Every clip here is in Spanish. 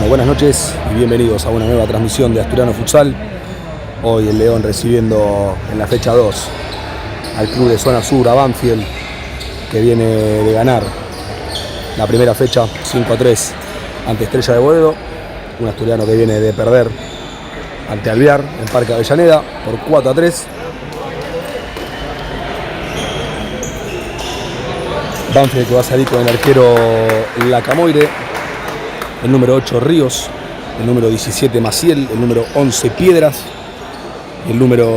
Bueno, buenas noches y bienvenidos a una nueva transmisión de Asturiano Futsal. Hoy el León recibiendo en la fecha 2 al club de zona sur, a Banfield, que viene de ganar la primera fecha 5-3 ante Estrella de Boedo. Un asturiano que viene de perder ante Alvear en Parque Avellaneda por 4-3. Banfield que va a salir con el arquero Lacamoire, el número 8 Ríos, el número 17 Maciel, el número 11 Piedras, el número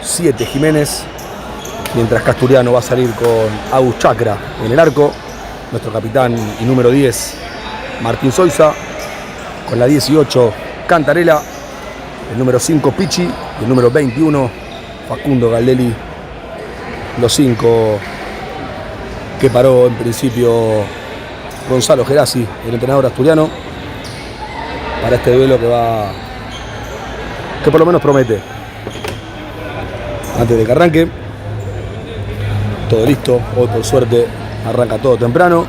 7 Jiménez, mientras que Asturiano va a salir con Agus Chacra en el arco, nuestro capitán y número 10 Martín Soiza, con la 18 Cantarela, el número 5 Pichi y el número 21 Facundo Galdelli, los 5 que paró en principio Gonzalo Gerasi, el entrenador asturiano, para este duelo que por lo menos promete. Antes de que arranque, todo listo. Hoy por suerte arranca todo temprano.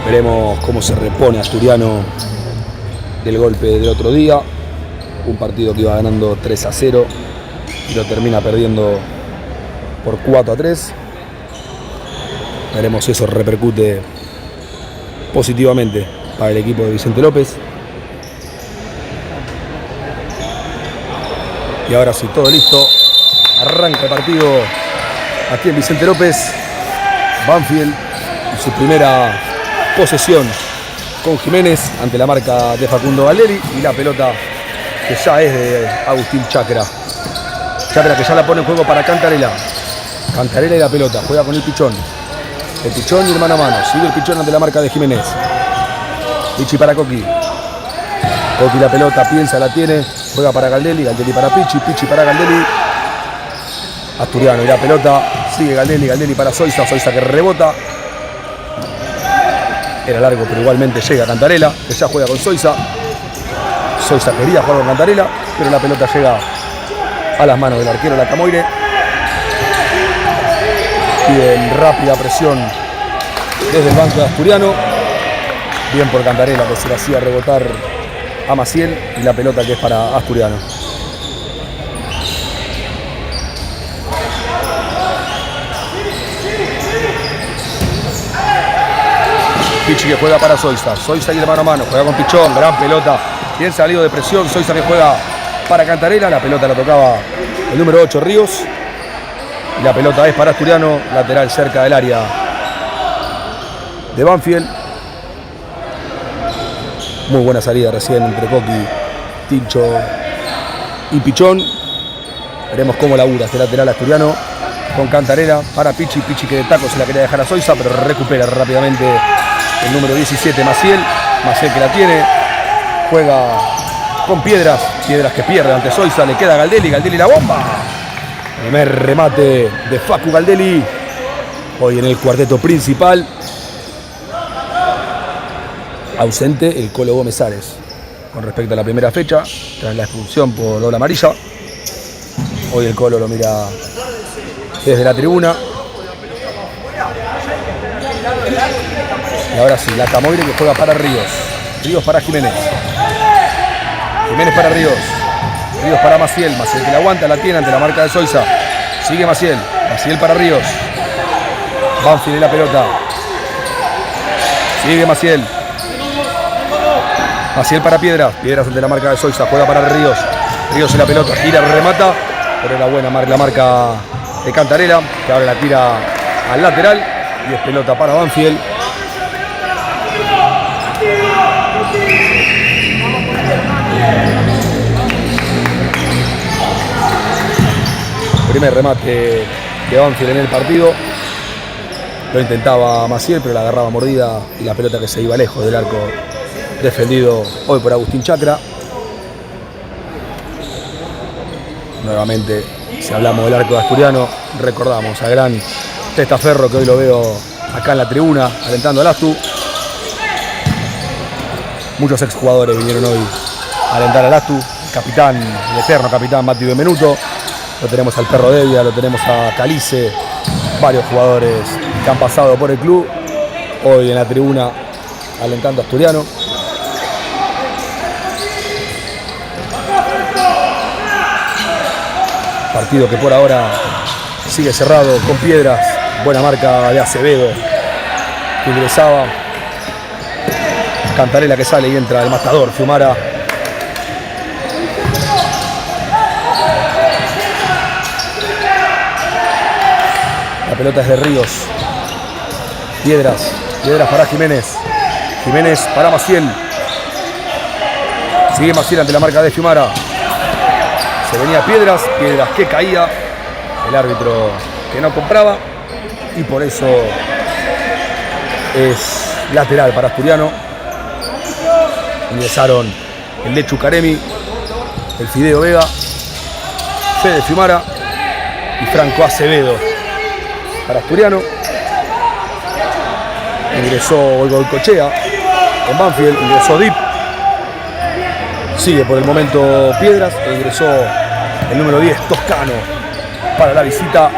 Veremos cómo se repone Asturiano del golpe del otro día. Un partido que iba ganando 3-0 y lo termina perdiendo por 4-3. Veremos si eso repercute positivamente para el equipo de Vicente López. Y ahora sí, todo listo. Arranca el partido aquí en Vicente López. Banfield en su primera posesión con Jiménez ante la marca de Facundo Galdelli y la pelota que ya es de Agustín Chacra. Chacra que ya la pone en juego para Cantarela. Cantarela y la pelota, juega con el Pichón. El Pichón y el mano a mano. Sigue el Pichón ante la marca de Jiménez. Pichi para Coqui. Coqui la pelota, piensa, la tiene. Juega para Galdelli, Galdelli para Pichi, Pichi para Galdelli. Asturiano y la pelota. Sigue Galdelli, Galdelli para Soiza. Soiza que rebota. Era largo, pero igualmente llega Cantarela, que ya juega con Soiza. Soiza quería jugar con Cantarela, pero la pelota llega a las manos del arquero Lacamoire. Piden rápida presión desde el banco de Asturiano. Bien por Cantarela, que se le hacía rebotar a Maciel, y la pelota que es para Asturiano. Pichi que juega para Soiza. Soiza y el mano a mano, juega con Pichón, gran pelota. Bien salido de presión, Soiza que juega para Cantarela, la pelota la tocaba el número 8 Ríos. Y la pelota es para Asturiano, lateral cerca del área de Banfield. Muy buena salida recién entre Coqui, Tincho y Pichón. Veremos cómo labura este lateral asturiano con Cantarela para Pichi. Pichi que de taco se la quería dejar a Soiza, pero recupera rápidamente el número 17 Maciel. Maciel que la tiene. Juega con Piedras. Piedras que pierde ante Soiza. Le queda a Galdelli. Galdelli la bomba. Primer remate de Facu Galdelli. Hoy en el cuarteto principal. Ausente el Colo Gómez Ares. Con respecto a la primera fecha, tras la expulsión por doble amarilla. Hoy el Colo lo mira desde la tribuna. Y ahora sí, Lacamoire que juega para Ríos. Ríos para Jiménez. Jiménez para Ríos. Ríos para Maciel. Maciel que la aguanta, la tiene ante la marca de Soiza. Sigue Maciel. Maciel para Ríos. Banfield y la pelota. Sigue Maciel. Maciel para Piedras. Piedras ante la marca de Soiza. Juega para Ríos. Ríos en la pelota. Gira, remata. Pero era buena la marca de Cantarela, que ahora la tira al lateral. Y es pelota para Banfield. Primer remate de Banfield en el partido. Lo intentaba Maciel, pero la agarraba mordida y la pelota que se iba lejos del arco, defendido hoy por Agustín Chacra. Nuevamente, si hablamos del arco de Asturiano, recordamos a gran Testaferro, que hoy lo veo acá en la tribuna alentando al Astu. Muchos exjugadores vinieron hoy a alentar al Astu. El capitán, el eterno capitán Mati Benvenuto. Lo tenemos al Perro Devia, lo tenemos a Calice, varios jugadores que han pasado por el club. Hoy en la tribuna alentando a Asturiano. Partido que por ahora sigue cerrado con Piedras. Buena marca de Acevedo, que ingresaba. Cantarela que sale y entra el matador, Fiumara. La pelota es de Ríos. Piedras para Jiménez. Jiménez para Maciel. Sigue Maciel ante la marca de Fiumara. Se venía Piedras que caía. El árbitro que no compraba. Y por eso es lateral para Asturiano. Ingresaron el Lechu Caremi, el Fideo Vega, Fede Fiumara y Franco Acevedo para Asturiano. Ingresó el Goicoechea en Banfield, ingresó Dip. Sigue por el momento Piedras e ingresó el número 10, Toscano, para la visita.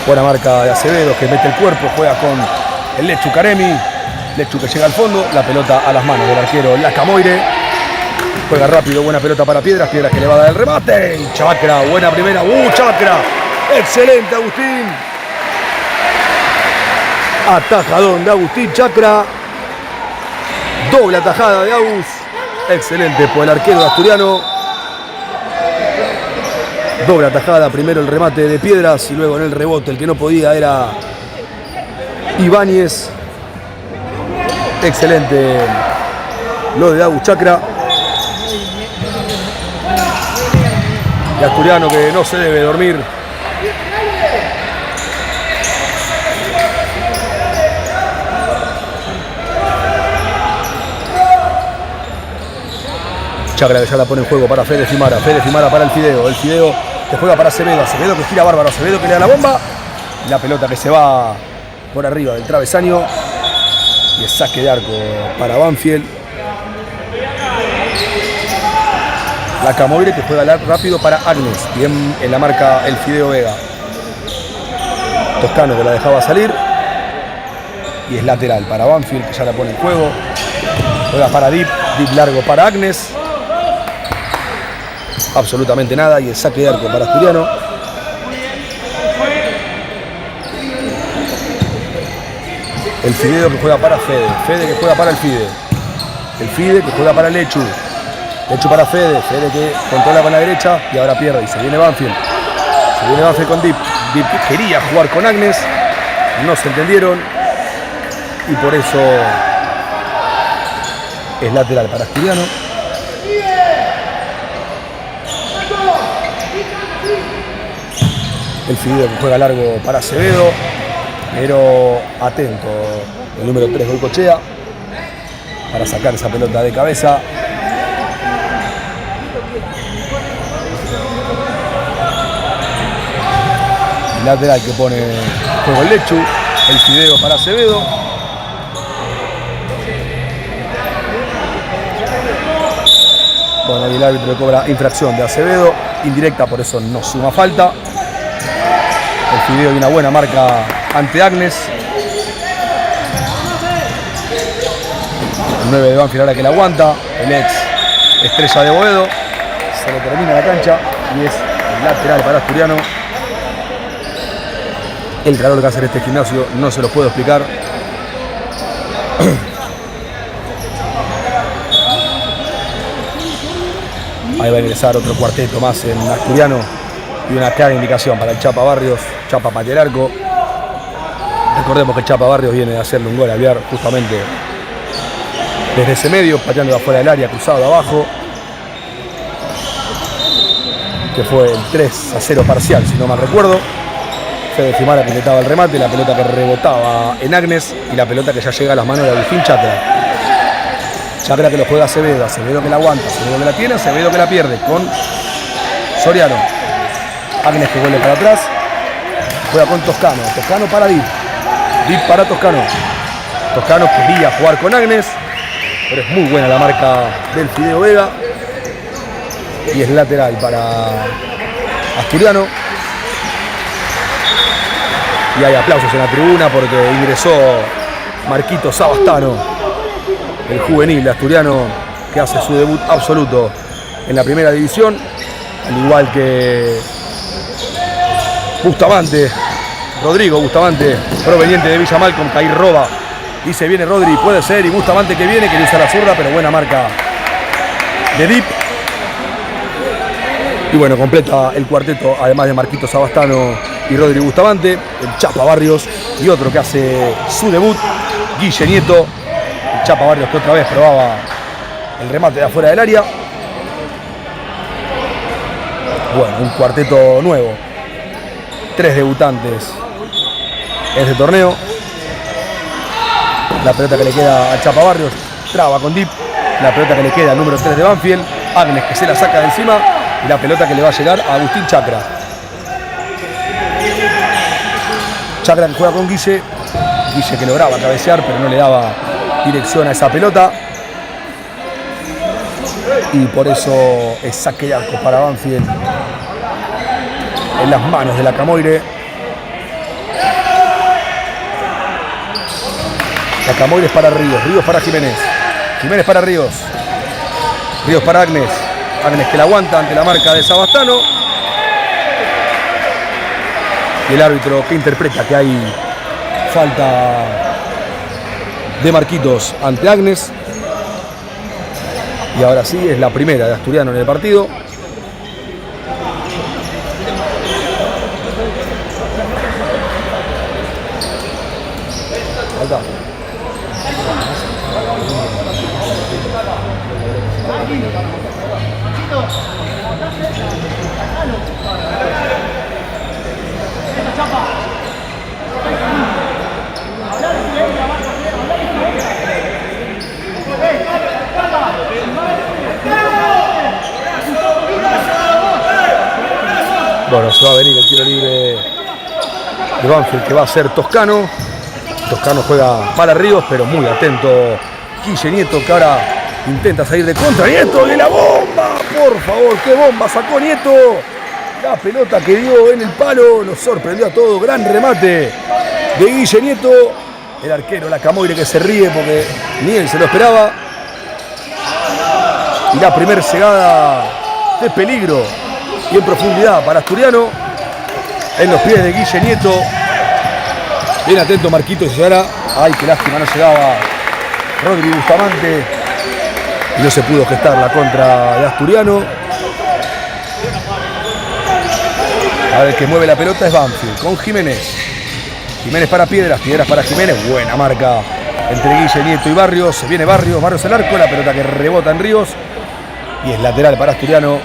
Buena marca de Acevedo, que mete el cuerpo, juega con el Lechu Caremi. Lechu que llega al fondo, la pelota a las manos del arquero Lacamoire. Juega rápido, buena pelota para Piedras. Piedras que le va a dar el remate. Y Chacra, buena primera. Chacra. Excelente, Agustín. Atajadón de Agustín Chacra. Doble atajada de Agus. Excelente por el arquero de Asturiano. Doble atajada, primero el remate de Piedras y luego en el rebote. El que no podía era Ibáñez. Excelente lo de Agus Chacra. Y Asturiano que no se debe dormir. Chacra que ya la pone en juego para Fede Fiumara. Fede Fiumara para el Fideo. El Fideo que juega para Acevedo. Acevedo que gira bárbaro. Acevedo que le da la bomba. La pelota que se va por arriba del travesaño. Y el saque de arco para Banfield. Lacamoire que juega rápido para Agnes. Bien en la marca el Fideo Vega. Toscano que la dejaba salir. Y es lateral para Banfield que ya la pone en juego. Juega para Dip. Dip largo para Agnes. Absolutamente nada. Y el saque de arco para Asturiano. El Fideo que juega para Fede. Fede que juega para el Fide. El Fide que juega para el Lechu. Lechu para Fede. Fede que controla con la derecha y ahora pierde. Y se viene Banfield. Se viene Banfield con Dip. Dip que quería jugar con Agnes. No se entendieron. Y por eso es lateral para Asturiano. El Fideo que juega largo para Acevedo, pero atento el número 3 Goicoechea para sacar esa pelota de cabeza. El lateral que pone juego el Lechu, el Fideo para Acevedo. Bueno, y el árbitro cobra infracción de Acevedo, indirecta, por eso no suma falta. El Fideo y una buena marca ante Agnes. El 9 de Banfield ahora que la aguanta. El ex estrella de Boedo. Se le termina la cancha y es el lateral para Asturiano. El calor que hace en este gimnasio no se lo puedo explicar. Ahí va a ingresar otro cuarteto más en Asturiano. Y una clara indicación para el Chapa Barrios. Chapa patea el arco. Recordemos que el Chapa Barrios viene de hacerle un gol al Viar justamente desde ese medio, pateando de afuera del área, cruzado de abajo. Que fue el 3-0 parcial, si no mal recuerdo. Fede Fiumara que intentaba el remate, la pelota que rebotaba en Agnes y la pelota que ya llega a las manos de Agustín Chacra. Chacra que lo juega Acevedo, Acevedo que la aguanta, Acevedo que la tiene, Acevedo que la pierde con Soriano. Agnes que vuelve para atrás, juega con Toscano, Toscano para Dip, Dip para Toscano. Toscano quería jugar con Agnes, pero es muy buena la marca del Fideo Vega. Y es lateral para Asturiano. Y hay aplausos en la tribuna porque ingresó Marquito Sabastano, el juvenil de Asturiano, que hace su debut absoluto en la primera división, al igual que Bustamante, Rodrigo Bustamante, proveniente de Villa Malcom, que ahí roba. Dice, viene Rodri, puede ser, y Bustamante que viene, que usa la zurda, pero buena marca de Dip. Y bueno, completa el cuarteto, además de Marquito Sabastano y Rodri Bustamante, el Chapa Barrios, y otro que hace su debut, Guille Nieto. El Chapa Barrios que otra vez probaba el remate de afuera del área. Bueno, un cuarteto nuevo. 3 debutantes en este torneo. La pelota que le queda a Chapa Barrios, traba con Dip. La pelota que le queda al número 3 de Banfield, Agnes, que se la saca de encima. Y la pelota que le va a llegar a Agustín Chacra. Chacra que juega con Guille. Guille que lograba cabecear, pero no le daba dirección a esa pelota. Y por eso es saque de arco para Banfield. En las manos de la Camoire. La Camoire es para Ríos, Ríos para Jiménez. Jiménez para Ríos. Ríos para Agnes. Agnes que la aguanta ante la marca de Sabastano. Y el árbitro que interpreta que hay falta de Marquitos ante Agnes. Y ahora sí, es la primera de Asturiano en el partido. Falta. Bueno, se va a venir el tiro libre de Banfield, que va a ser Toscano. Toscano juega para Ríos, pero muy atento Guille Nieto, que ahora intenta salir de contra. Nieto, y la bomba, por favor, qué bomba sacó Nieto. La pelota que dio en el palo, nos sorprendió a todos. Gran remate de Guille Nieto. El arquero, la Camoire, que se ríe porque ni él se lo esperaba. Y la primera cegada de peligro y en profundidad para Asturiano. En los pies de Guille Nieto. Bien atento Marquito si llegara. Ay, qué lástima, no llegaba Rodri Bustamante. Y no se pudo gestar la contra de Asturiano. Ahora el que mueve la pelota es Banfield con Jiménez. Jiménez para Piedras, Piedras para Jiménez. Buena marca entre Guille Nieto y Barrios. Viene Barrios, Barrios al arco. La pelota que rebota en Ríos. Y es lateral para Asturiano.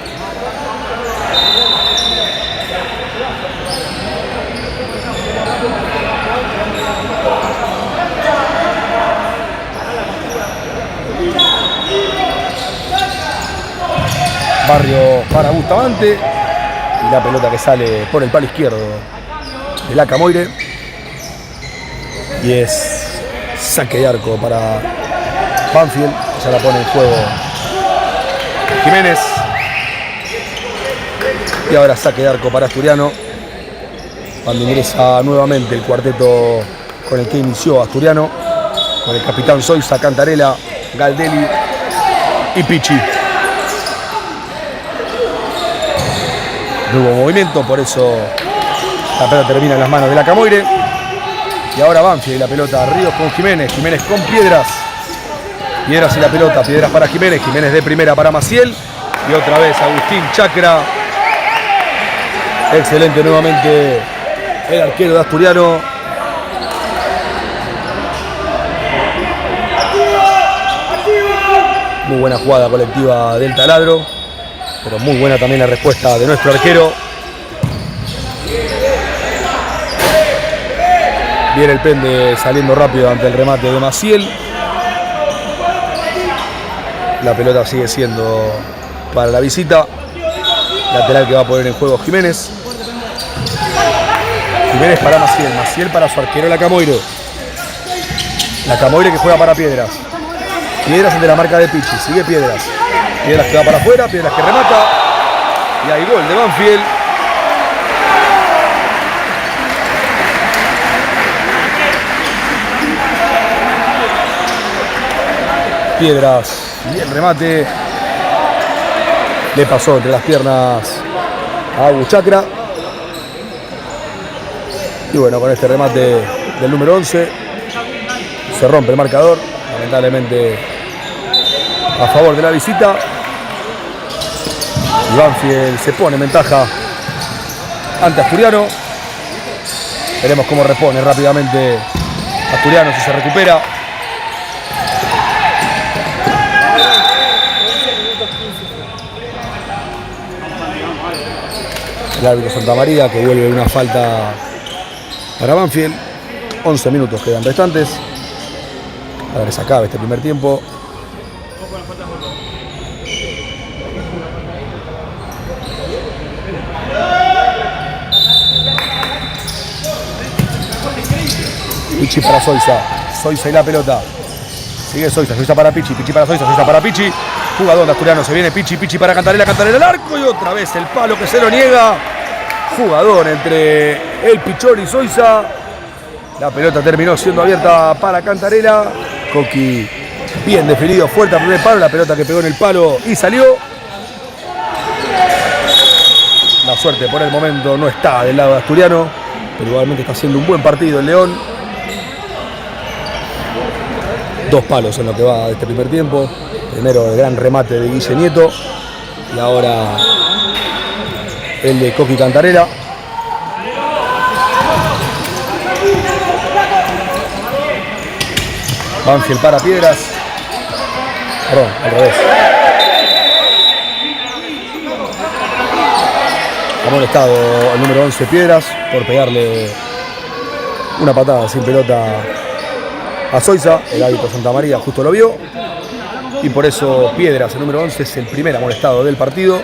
Barrio para Bustamante. Y la pelota que sale por el palo izquierdo de la Camoire. Y es saque de arco para Banfield. Ya la pone en juego Jiménez. Y ahora saque de arco para Asturiano. Cuando ingresa nuevamente el cuarteto con el que inició Asturiano. Con el capitán Soiza, Cantarella, Galdelli y Pichi. No hubo movimiento, por eso la pelota termina en las manos de la Camoire. Y ahora Banfield y la pelota Ríos con Jiménez, Jiménez con Piedras. Piedras y la pelota, Piedras para Jiménez, Jiménez de primera para Maciel. Y otra vez Agustín Chacra. Excelente nuevamente el arquero de Asturiano. Muy buena jugada colectiva del taladro. Pero muy buena también la respuesta de nuestro arquero. Viene el Pende saliendo rápido ante el remate de Maciel. La pelota sigue siendo para la visita. Lateral que va a poner en juego Jiménez. Jiménez para Maciel. Maciel para su arquero, la Camoire. La Camoire que juega para Piedras. Piedras ante la marca de Pichi. Sigue Piedras. Piedras que va para afuera. Piedras que remata. Y hay gol de Banfield. Piedras. Y el remate le pasó entre las piernas a Buchacra. Y bueno, con este remate del número 11 se rompe el marcador. Lamentablemente a favor de la visita. Y Banfield se pone en ventaja ante Asturiano. Veremos cómo responde rápidamente Asturiano, si se recupera. El árbitro Santamaría, que vuelve una falta para Banfield. 11 minutos quedan restantes para que se acabe este primer tiempo. Pichi para Soiza. Soiza y la pelota. Sigue Soiza. Soiza para Pichi. Pichi para Soiza. Soiza para Pichi. Jugador de Asturiano. Se viene Pichi. Pichi para Cantarela. Cantarela al arco. Y otra vez el palo que se lo niega. Jugador entre el Pichón y Soiza. La pelota terminó siendo abierta para Cantarela. Coqui bien definido. Fuerte al primer palo. La pelota que pegó en el palo y salió. La suerte por el momento no está del lado de Asturiano. Pero igualmente está haciendo un buen partido el León. 2 palos en lo que va de este primer tiempo. Primero el gran remate de Guille Nieto. Y ahora el de Coqui Cantarela. Banfield para Piedras. Perdón, al revés. Ha molestado el número 11 Piedras por pegarle una patada sin pelota a Soiza. El árbitro Santamaría justo lo vio. Y por eso Piedras, el número 11, es el primer amonestado del partido.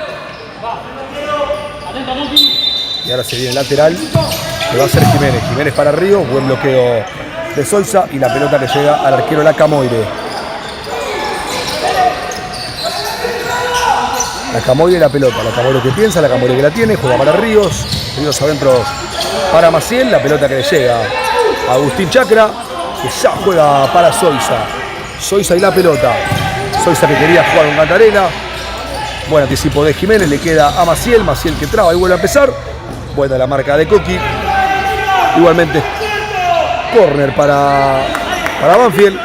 Y ahora se viene el lateral, que va a ser Jiménez. Jiménez para Ríos, buen bloqueo de Soiza y la pelota que llega al arquero Lacamoire. Lacamoire la pelota, Lacamoire que piensa, Lacamoire que la tiene, juega para Ríos. Ríos adentro para Maciel, la pelota que le llega a Agustín Chacra, que ya juega para Soiza. Soiza y la pelota. Soiza que quería jugar con Cantarela. Buen anticipo de Jiménez, le queda a Maciel. Maciel que traba y vuelve a empezar. Buena la marca de Coqui. Igualmente, córner para Banfield.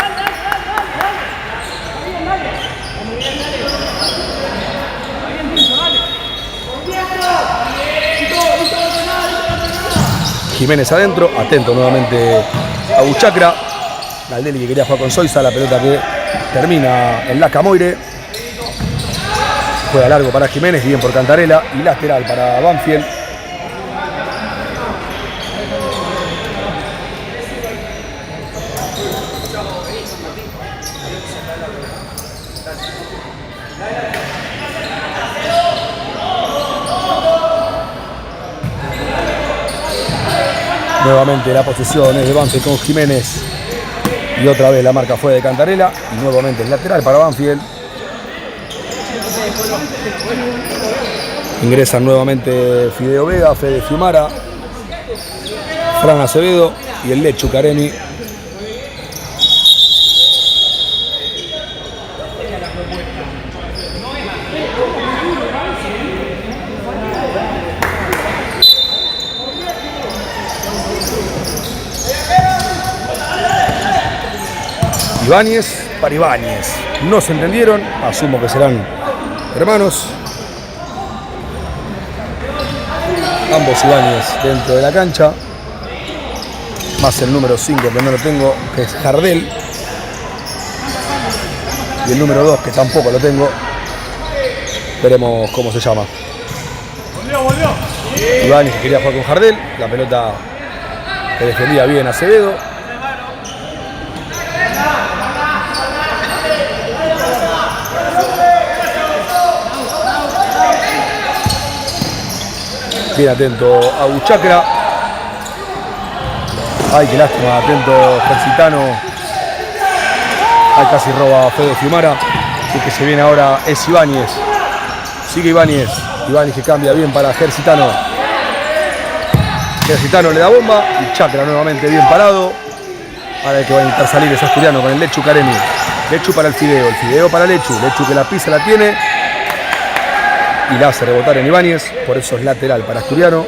Jiménez adentro, atento nuevamente a Buchacra. Galdelli que quería jugar con Soiza, la pelota que termina en Lacamoire. Juega largo para Jiménez, bien por Cantarela y lateral para Banfield. Nuevamente la posesión es de Banfield con Jiménez. Y otra vez la marca fue de Cantarela. Y nuevamente el lateral para Banfield. Ingresan nuevamente Fideo Vega, Fede Fiumara, Fran Acevedo y el Lechu Careni. Ibáñez para Ibáñez. No se entendieron, asumo que serán hermanos. Ambos Ibáñez dentro de la cancha. Más el número 5 que no lo tengo, que es Jardel. Y el número 2 que tampoco lo tengo. Veremos cómo se llama. Ibáñez que quería jugar con Jardel. La pelota que defendía bien Acevedo. Bien atento a Buchacra. Ay, qué lástima, atento Gersitano Ahí casi roba Fede Fiumara. Así que se viene ahora es Ibáñez. Sigue Ibáñez. Ibáñez que cambia bien para Gersitano. Gersitano le da bomba y Chacra nuevamente bien parado. Ahora el que va a intentar salir es Asturiano con el Lechu Caremi. Lechu para el Fideo para Lechu. Lechu que la pisa, la tiene y la hace rebotar en Ibáñez. Por eso es lateral para Asturiano.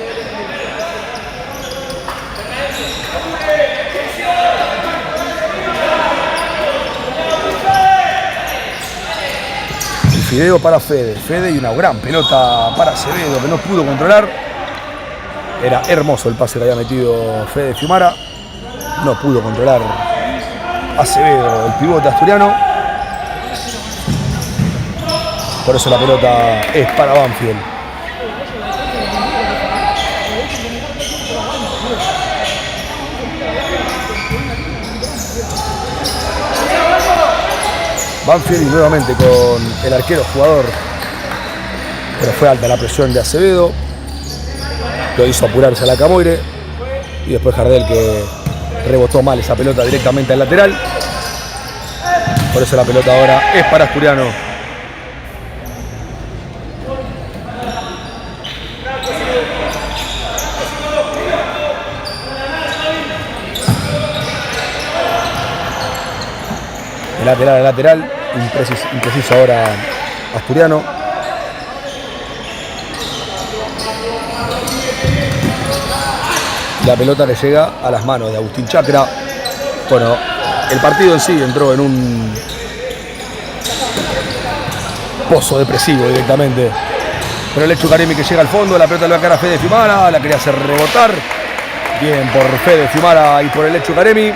El Fideo para Fede. Fede y una gran pelota para Acevedo que no pudo controlar. Era hermoso el pase que había metido Fede Fiumara. No pudo controlar Acevedo, el pivote asturiano. Por eso la pelota es para Banfield. Banfield y nuevamente con el arquero jugador. Pero fue alta la presión de Acevedo. Lo hizo apurarse a la Camoire. Y después Jardel que rebotó mal esa pelota directamente al lateral. Por eso la pelota ahora es para Asturiano. El lateral. Impreciso ahora Asturiano. La pelota le llega a las manos de Agustín Chacra. Bueno, el partido en sí entró en un pozo depresivo directamente. Pero el Lechu Caremi que llega al fondo, la pelota le va a caer a Fede Fiumara, la quería hacer rebotar. Bien por Fede Fiumara y por el Lechu Caremi.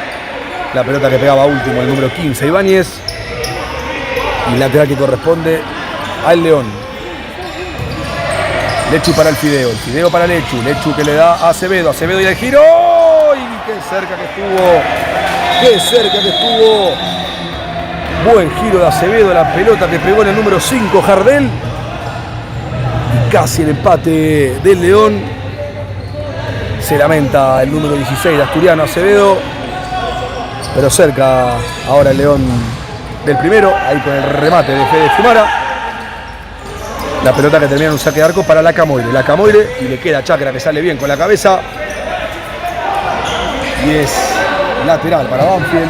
La pelota que pegaba último el número 15, Ibáñez. Y lateral que corresponde al León. Lechu para el Fideo para Lechu. Lechu que le da a Acevedo. Acevedo y el giro. ¡Y qué cerca que estuvo! ¡Qué cerca que estuvo! Buen giro de Acevedo. La pelota que pegó en el número 5, Jardel. Y casi el empate del León. Se lamenta el número 16 de Asturiano, Acevedo. Pero cerca ahora el León del primero. Ahí con el remate de Fede Fiumara. La pelota que termina en un saque de arco para la Camoire. La Camoire y le queda a Chacra que sale bien con la cabeza. Y es lateral para Banfield.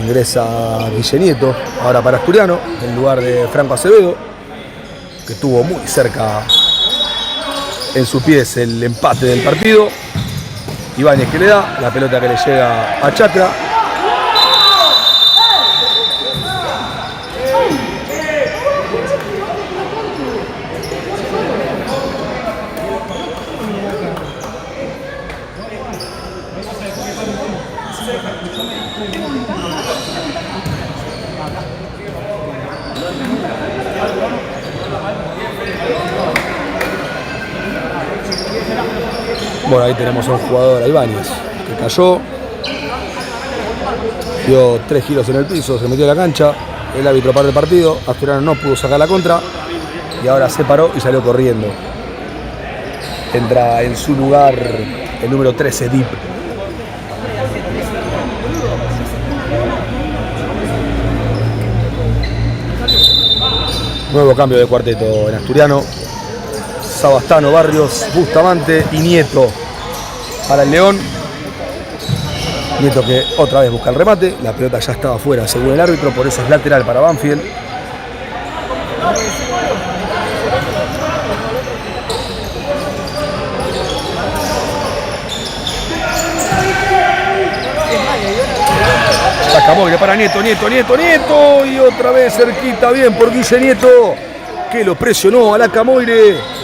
Ingresa Guille Nieto, ahora para Asturiano, en lugar de Franco Acevedo, que tuvo muy cerca en sus pies el empate del partido. Ibáñez que le da, la pelota que le llega a Chacra. Bueno, ahí tenemos a un jugador, a Ibáñez, que cayó, dio 3 giros en el piso, se metió en la cancha, el árbitro para el partido, Asturiano no pudo sacar la contra y ahora se paró y salió corriendo. Entra en su lugar el número 13, Dip. Nuevo cambio de cuarteto en Asturiano. Sabastano, Barrios, Bustamante y Nieto para el León. Nieto que otra vez busca el remate. La pelota ya estaba fuera según el árbitro, por eso es lateral para Banfield. La Camoire para Nieto. Y otra vez cerquita, bien por Guille Nieto, que lo presionó a la Camoire.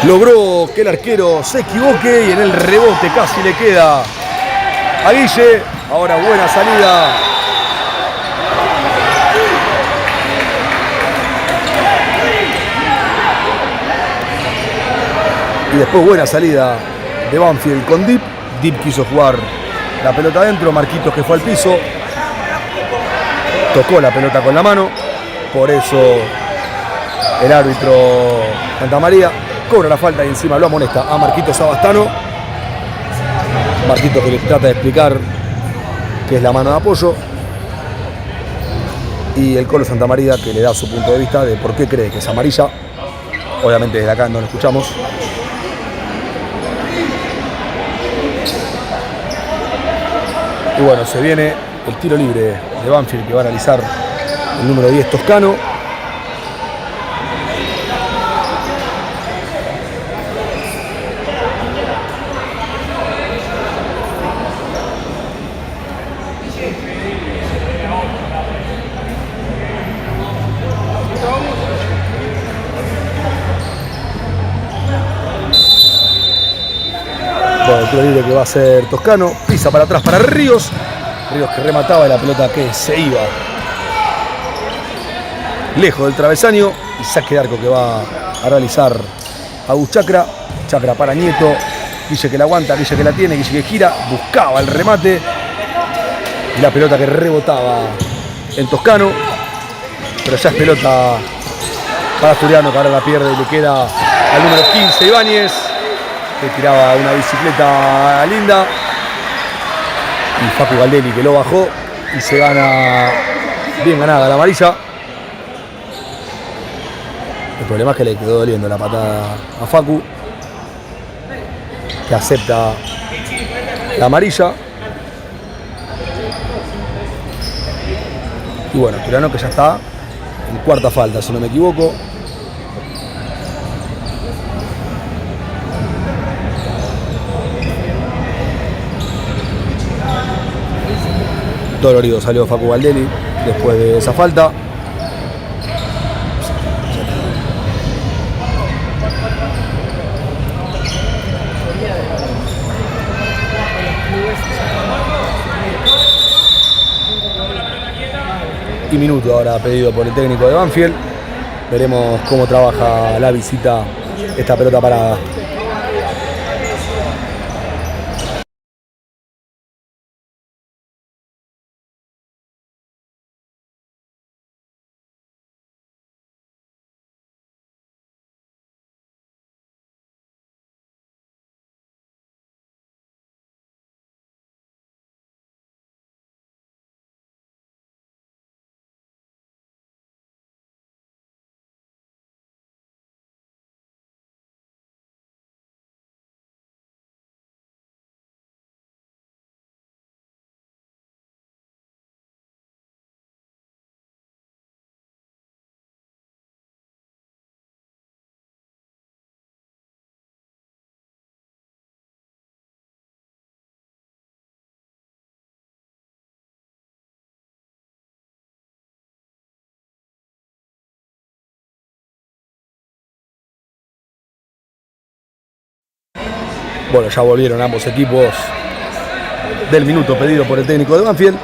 Logró que el arquero se equivoque y en el rebote casi le queda a Guille. Ahora buena salida. Y después buena salida de Banfield con Dip. Dip quiso jugar la pelota adentro. Marquitos que fue al piso. Tocó la pelota con la mano. Por eso el árbitro Santa María cobra la falta y encima lo amonesta a Marquitos Sabastano. Marquito que le trata de explicar qué es la mano de apoyo. Y el Colo Santamaría que le da su punto de vista de por qué cree que es amarilla. Obviamente desde acá no lo escuchamos. Y bueno, se viene el tiro libre de Banfield que va a realizar el número 10 Toscano. Bueno, el tiro libre que va a ser Toscano. Pisa para atrás para Ríos. Ríos que remataba la pelota que se iba lejos del travesaño. Y saque de arco que va a realizar Agus Chacra. Chacra para Nieto. Guille que la aguanta, Guille que la tiene, Guille que gira. Buscaba el remate. Y la pelota que rebotaba en Toscano. Pero ya es pelota para Asturiano que ahora la pierde y le queda al número 15 Ibáñez, que tiraba una bicicleta linda. Y Facu Galdelli que lo bajó y se gana bien ganada la amarilla. El problema es que le quedó doliendo la patada a Facu, que acepta la amarilla. Y bueno, Asturiano que ya está en cuarta falta, si no me equivoco. Dolorido salió Facu Galdelli después de esa falta. Y minuto ahora pedido por el técnico de Banfield. Veremos cómo trabaja la visita esta pelota parada. Bueno, ya volvieron ambos equipos del minuto pedido por el técnico de Banfield.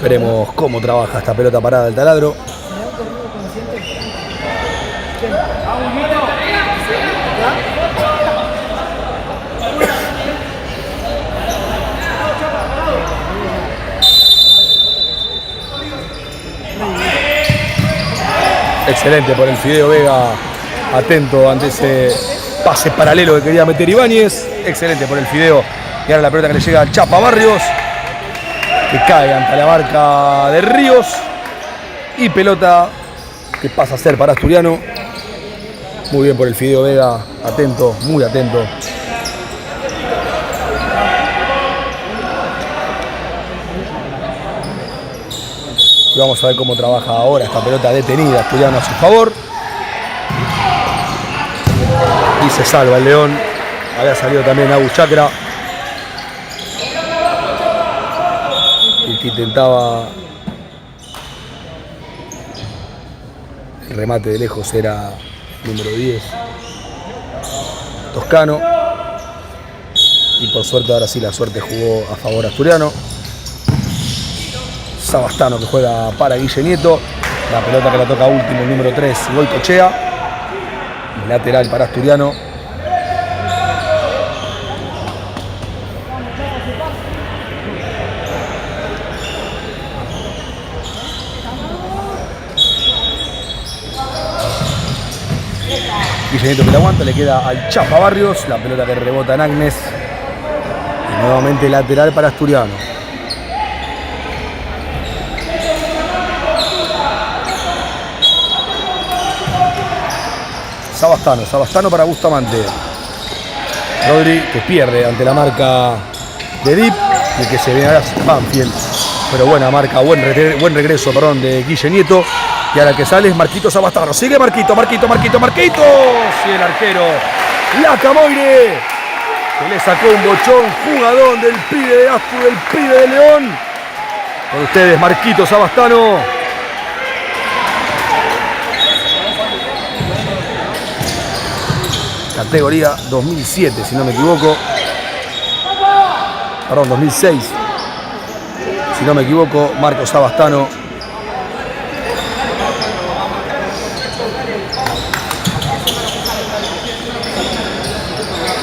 Veremos cómo trabaja esta pelota parada del taladro. Excelente por el Fideo Vega, atento ante ese pase paralelo que quería meter Ibáñez. Excelente por el Fideo. Y ahora la pelota que le llega al Chapa Barrios, que cae ante la marca de Ríos. Y pelota que pasa a ser para Asturiano. Muy bien por el Fideo Vega, atento, muy atento. Y vamos a ver cómo trabaja ahora esta pelota detenida, Asturiano a su favor. Y se salva el León. Había salido también Agus Chacra. El que intentaba el remate de lejos era número 10 Toscano. Y por suerte ahora sí la suerte jugó a favor Asturiano. Sabastano que juega para Guille Nieto. La pelota que la toca último, el número 3, Goicoechea. Lateral para Asturiano. Guille Nieto que la aguanta, le queda al Chapa Barrios, la pelota que rebota en Agnes. Y nuevamente lateral para Asturiano. Sabastano para Bustamante. Rodri que pierde ante la marca de Dip, y que se viene ahora Banfield. Pero buena marca, buen regreso, de Guille Nieto. Y ahora el que sale es Marquito Sabastano. Sigue Marquito. Sí, el arquero Lacamoire, que le sacó un bochón, jugadón del pibe de Astu, del pibe de León. Con ustedes, Marquito Sabastano. Categoría 2007, si no me equivoco. Perdón, 2006. Si no me equivoco, Marco Sabastano.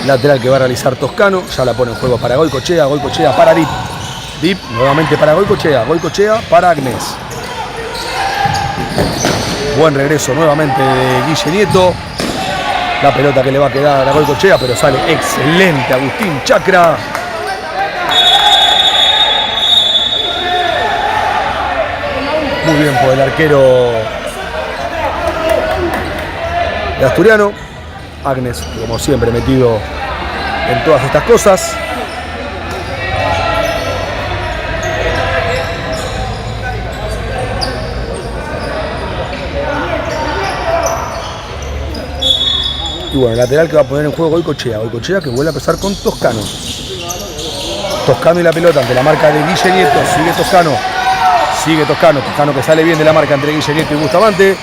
Lateral que va a realizar Toscano. Ya la pone en juego para Goicoechea para Dip. Dip nuevamente para Goicoechea para Agnes. Buen regreso nuevamente de Guille Nieto. La pelota que le va a quedar a Goicoechea, pero sale excelente Agustín Chacra. Muy bien por el arquero de Asturiano. Agnes, como siempre, metido en todas estas cosas. Y bueno, el lateral que va a poner en juego Goicoechea que vuelve a empezar con Toscano. Toscano y la pelota ante la marca de Guille Nieto. Sigue Toscano que sale bien de la marca entre Guille Nieto y Bustamante.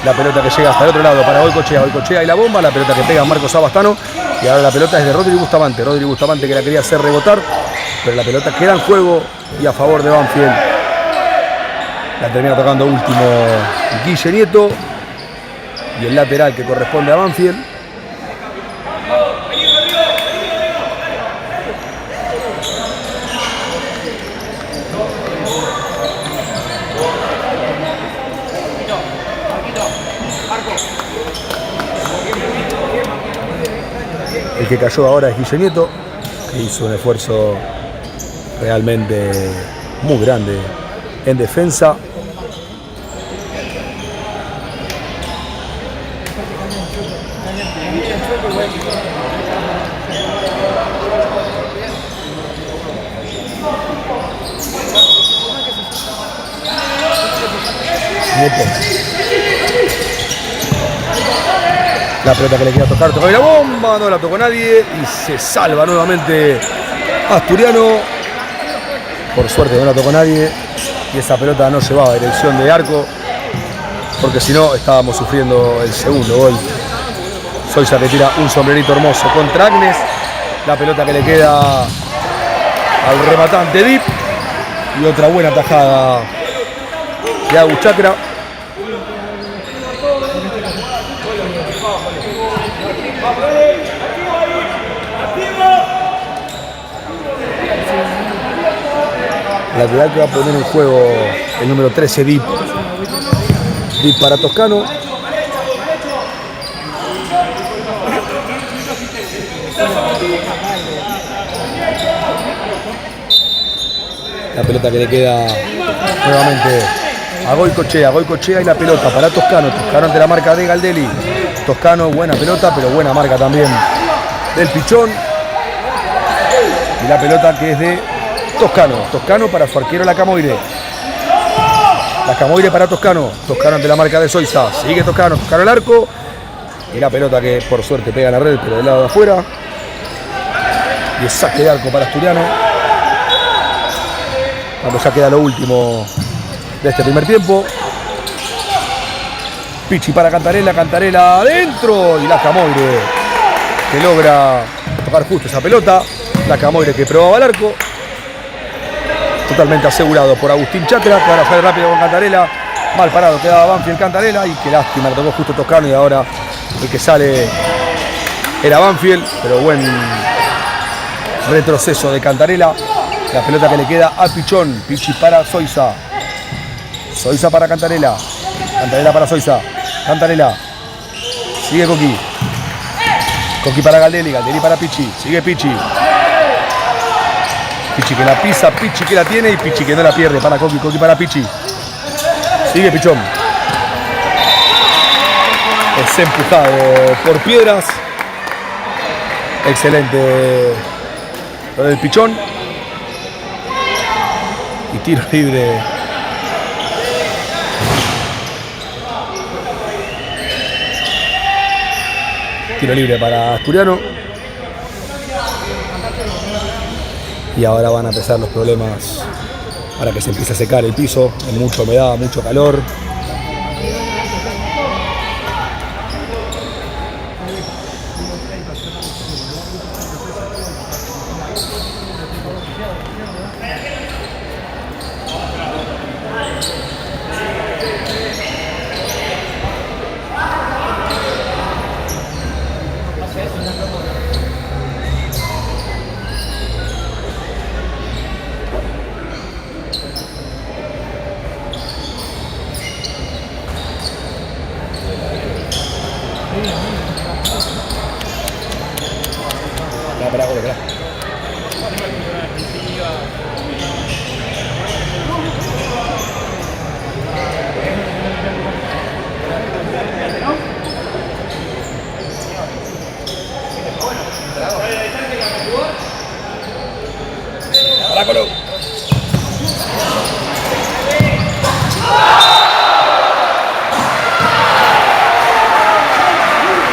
La pelota que llega hasta el otro lado para Goicoechea y la bomba. La pelota que pega a Marcos Sabastano. Y ahora la pelota es de Rodri Bustamante que la quería hacer rebotar, pero la pelota queda en juego y a favor de Banfield. La termina tocando último Guille Nieto. Y el lateral que corresponde a Banfield. El que cayó ahora es Guille Nieto, que hizo un esfuerzo realmente muy grande en defensa. Nieto. La pelota que le queda tocar la bomba, no la tocó nadie y se salva nuevamente Asturiano. Por suerte no la tocó nadie y esa pelota no llevaba dirección de arco, porque si no estábamos sufriendo el segundo gol. Soisa que tira un sombrerito hermoso contra Agnes. La pelota que le queda al rematante Dip y otra buena tajada de Agus Chacra. Lateral que va a poner en juego el número 13, Dip para Toscano. La pelota que le queda nuevamente a Goicoechea y la pelota para Toscano ante la marca de Galdelli. Toscano, buena pelota, pero buena marca también del Pichón. Y la pelota que es de Toscano para su arquero Lacamoire para Toscano ante la marca de Soisa. Sigue Toscano al arco. Y la pelota que por suerte pega en la red, pero del lado de afuera. Y el saque de arco para Asturiano. Cuando ya queda lo último de este primer tiempo. Pichi para Cantarella adentro. Y Lacamoire que logra tocar justo esa pelota. Lacamoire que probaba el arco. Totalmente asegurado por Agustín Chacra, que ahora sale rápido con Cantarella. Mal parado quedaba Banfield Cantarella. Y qué lástima, le tocó justo Toscano y ahora el que sale era Banfield. Pero buen retroceso de Cantarella. La pelota que le queda a Pichón. Pichi para Soisa. Soisa para Cantarella. Cantarella para Soisa. Cantarella. Sigue Coqui. Coqui para Galdelli, Galdelli para Pichi. Sigue Pichi. Pichi que la pisa, Pichi que la tiene y Pichi que no la pierde. Para Coqui, Coqui para Pichi. Sigue Pichón. Es empujado por Piedras. Excelente lo del Pichón. Y tiro libre. Tiro libre para Asturiano. Y ahora van a empezar los problemas para que se empiece a secar el piso. Hay mucha humedad, mucho calor.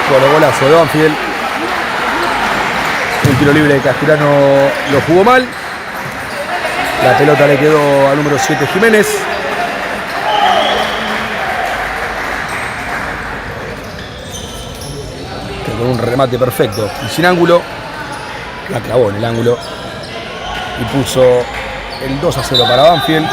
Bueno, golazo de Banfield. Un tiro libre que Asturiano lo jugó mal. La pelota le quedó al número 7 Jiménez. Que con un remate perfecto y sin ángulo, la clavó en el ángulo y puso el 2-0 para Banfield.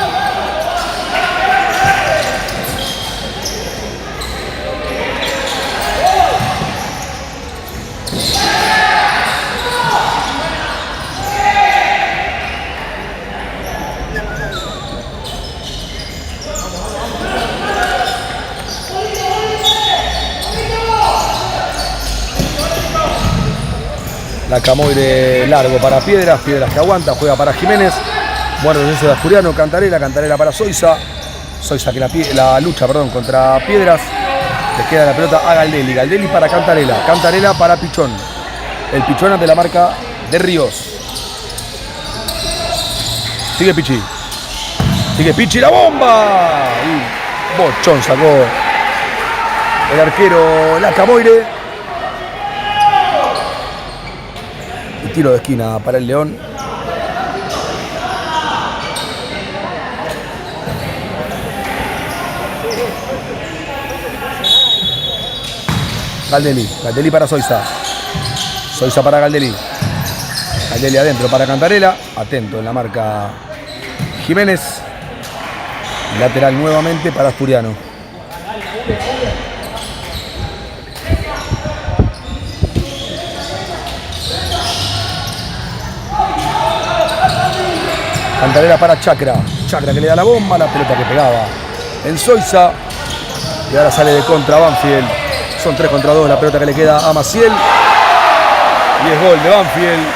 La Camoire largo para Piedras, Piedras que aguanta, juega para Jiménez. Bueno, eso de Asturiano, Cantarela, Cantarela para Soiza. Soiza que la lucha contra Piedras. Le queda la pelota a Galdelli, Galdelli para Cantarela, Cantarela para Pichón. El Pichón ante la marca de Ríos. Sigue Pichi. Sigue Pichi, la bomba. Y Bochón sacó el arquero la Camoire. Tiro de esquina para el León. Galdelli, Galdelli para Soiza. Soiza para Galdelli. Galdelli adentro para Cantarela. Atento en la marca Jiménez. Lateral nuevamente para Asturiano. Cantarela para Chacra. Chacra que le da la bomba, la pelota que pegaba en Soiza. Y ahora sale de contra Banfield. Son 3 contra 2, la pelota que le queda a Maciel. Y es gol de Banfield.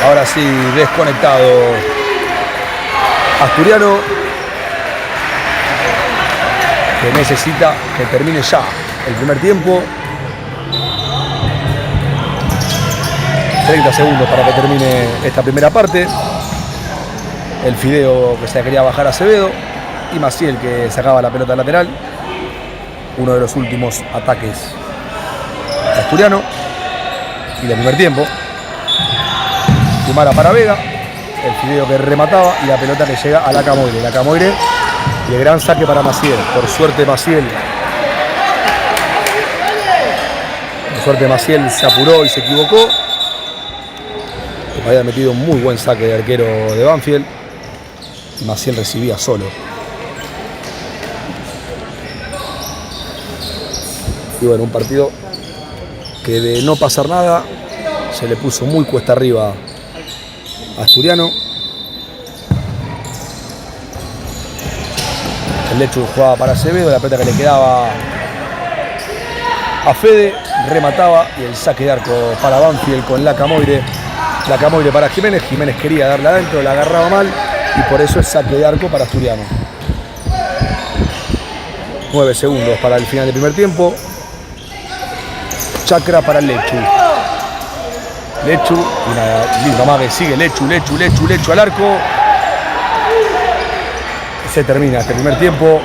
Ahora sí, desconectado Asturiano, que necesita que termine ya el primer tiempo. 30 segundos para que termine esta primera parte. El Fideo que se quería bajar a Acevedo y Maciel que sacaba la pelota lateral. Uno de los últimos ataques Asturiano y del primer tiempo. Kumara para Vega, el Fideo que remataba y la pelota que llega a la Camoire. La Camoire y el gran saque para Maciel. Por suerte Maciel se apuró y se equivocó. Había metido un muy buen saque de arquero de Banfield. Y Maciel recibía solo. Y bueno, un partido que de no pasar nada se le puso muy cuesta arriba a Asturiano. El Lechu jugaba para Acevedo, la pelota que le quedaba a Fede, remataba y el saque de arco para Banfield con Lacamoire. Lacamoire para Jiménez, Jiménez quería darla adentro, la agarraba mal y por eso es saque de arco para Asturiano. 9 segundos para el final del primer tiempo. Chacra para el Lechu. Lechu, una linda mague, sigue Lechu al arco. Se termina este primer tiempo.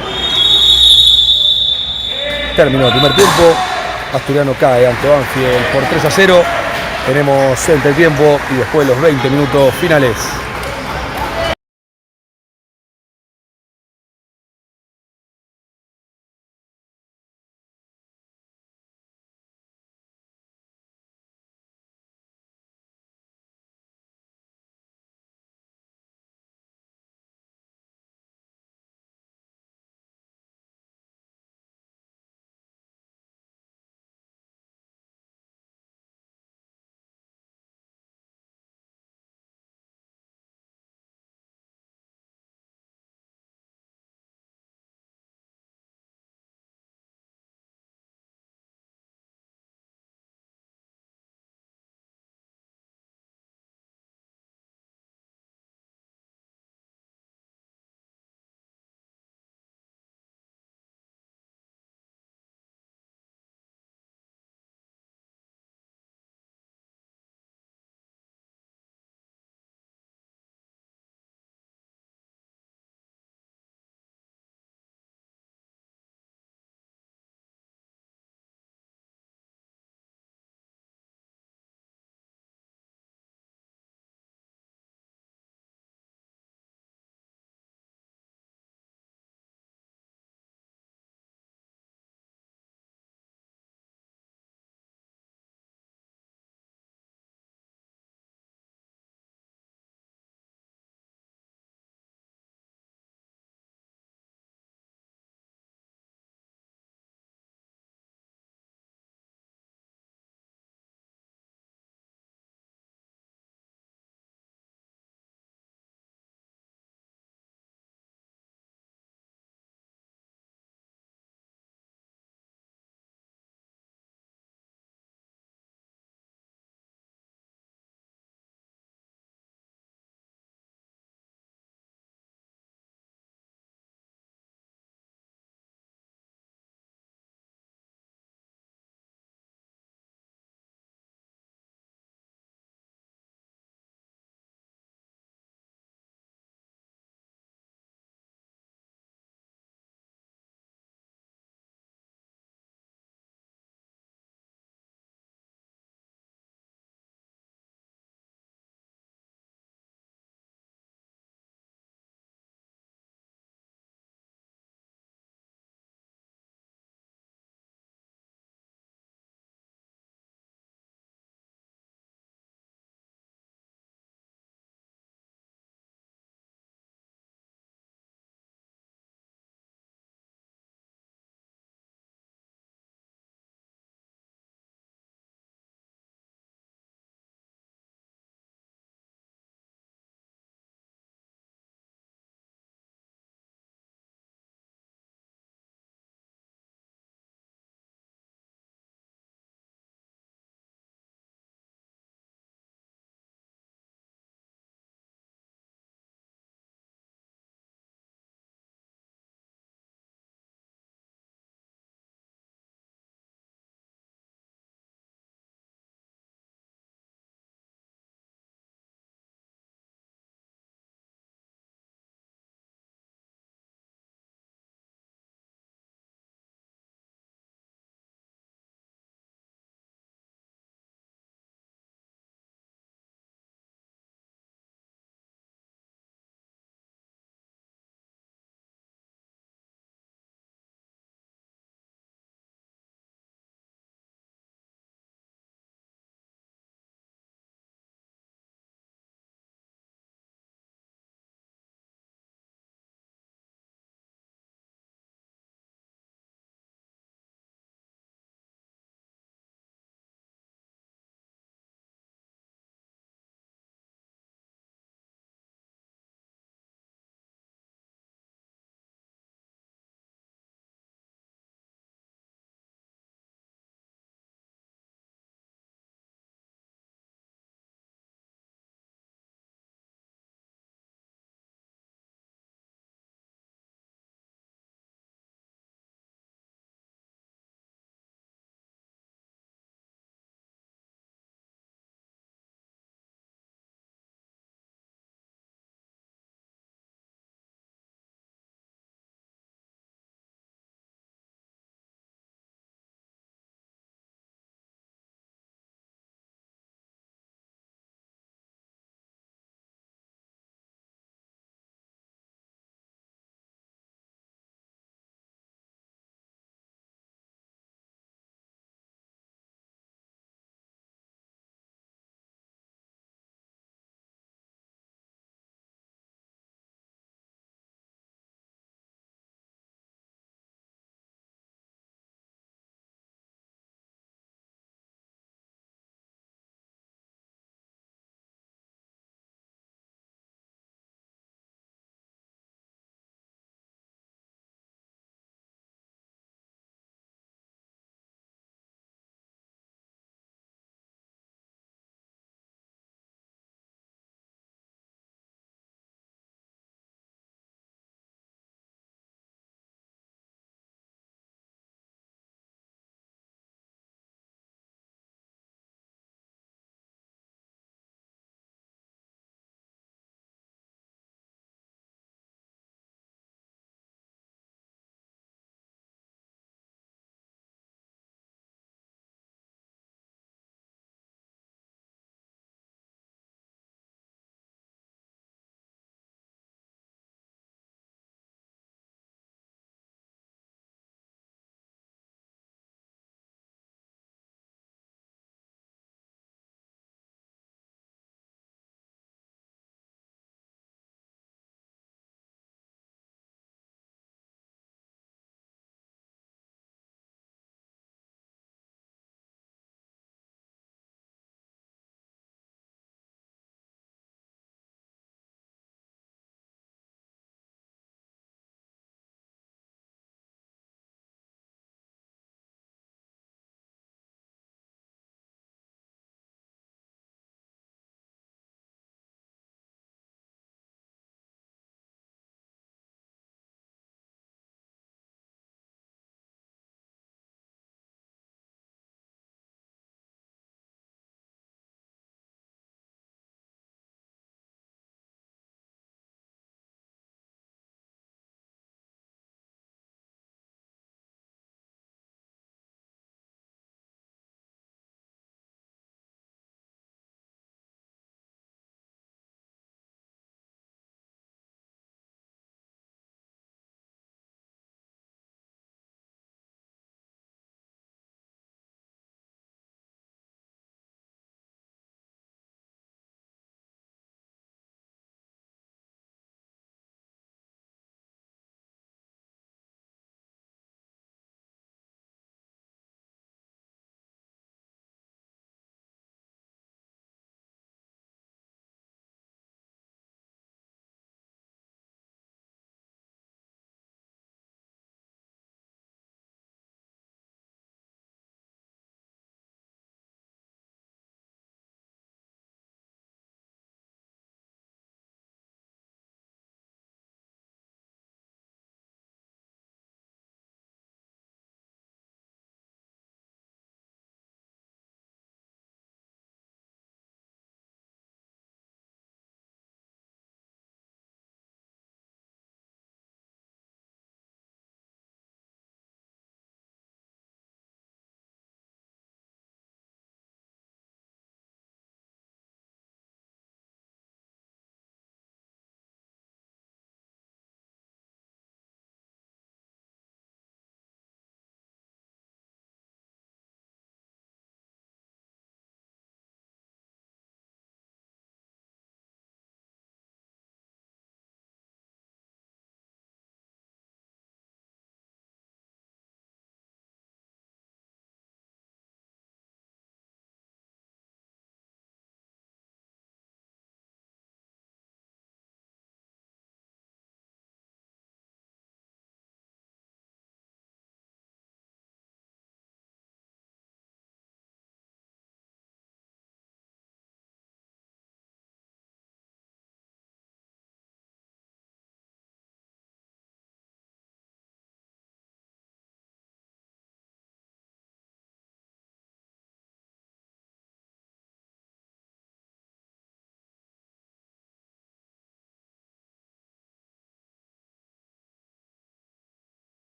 Terminó el primer tiempo. Asturiano cae ante Banfield por 3-0. Tenemos entretiempo y después los 20 minutos finales.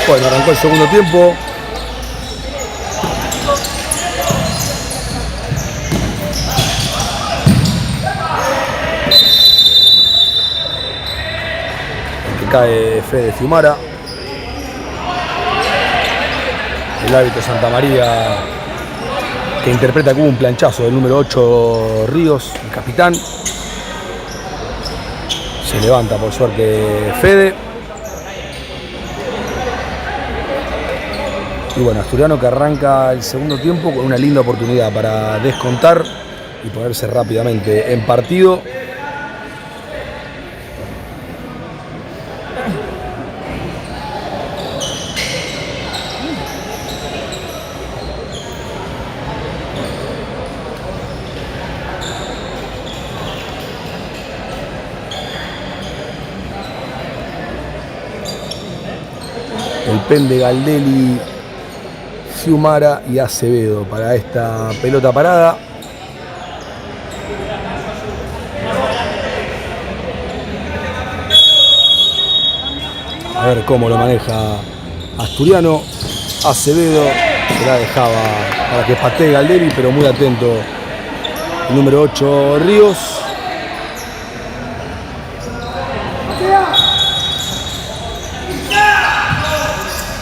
Bueno, arrancó el segundo tiempo. Que cae Fede Fiumara. El árbitro Santa María, que interpreta como un planchazo del número 8 Ríos, el capitán. Se levanta por suerte Fede. Y bueno, Asturiano que arranca el segundo tiempo con una linda oportunidad para descontar y ponerse rápidamente en partido. El pen de Galdelli, Fiumara y Acevedo para esta pelota parada. A ver cómo lo maneja Asturiano. Acevedo se la dejaba para que patee Galdelli, pero muy atento el número 8 Ríos.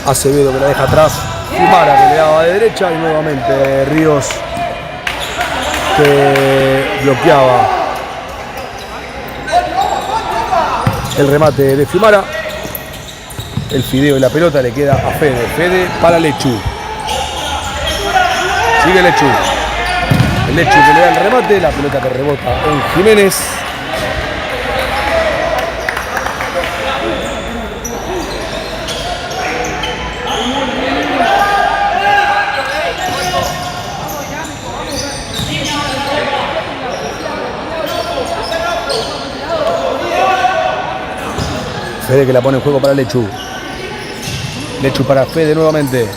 Acevedo que la deja atrás, Fiumara que le daba de derecha y nuevamente Ríos que bloqueaba el remate de Fiumara. El fideo y la pelota le queda a Fede. Fede para Lechu. Sigue Lechu. El Lechu que le da el remate, la pelota que rebota en Jiménez. Fede que la pone en juego para Lechu. Lechu para Fede nuevamente.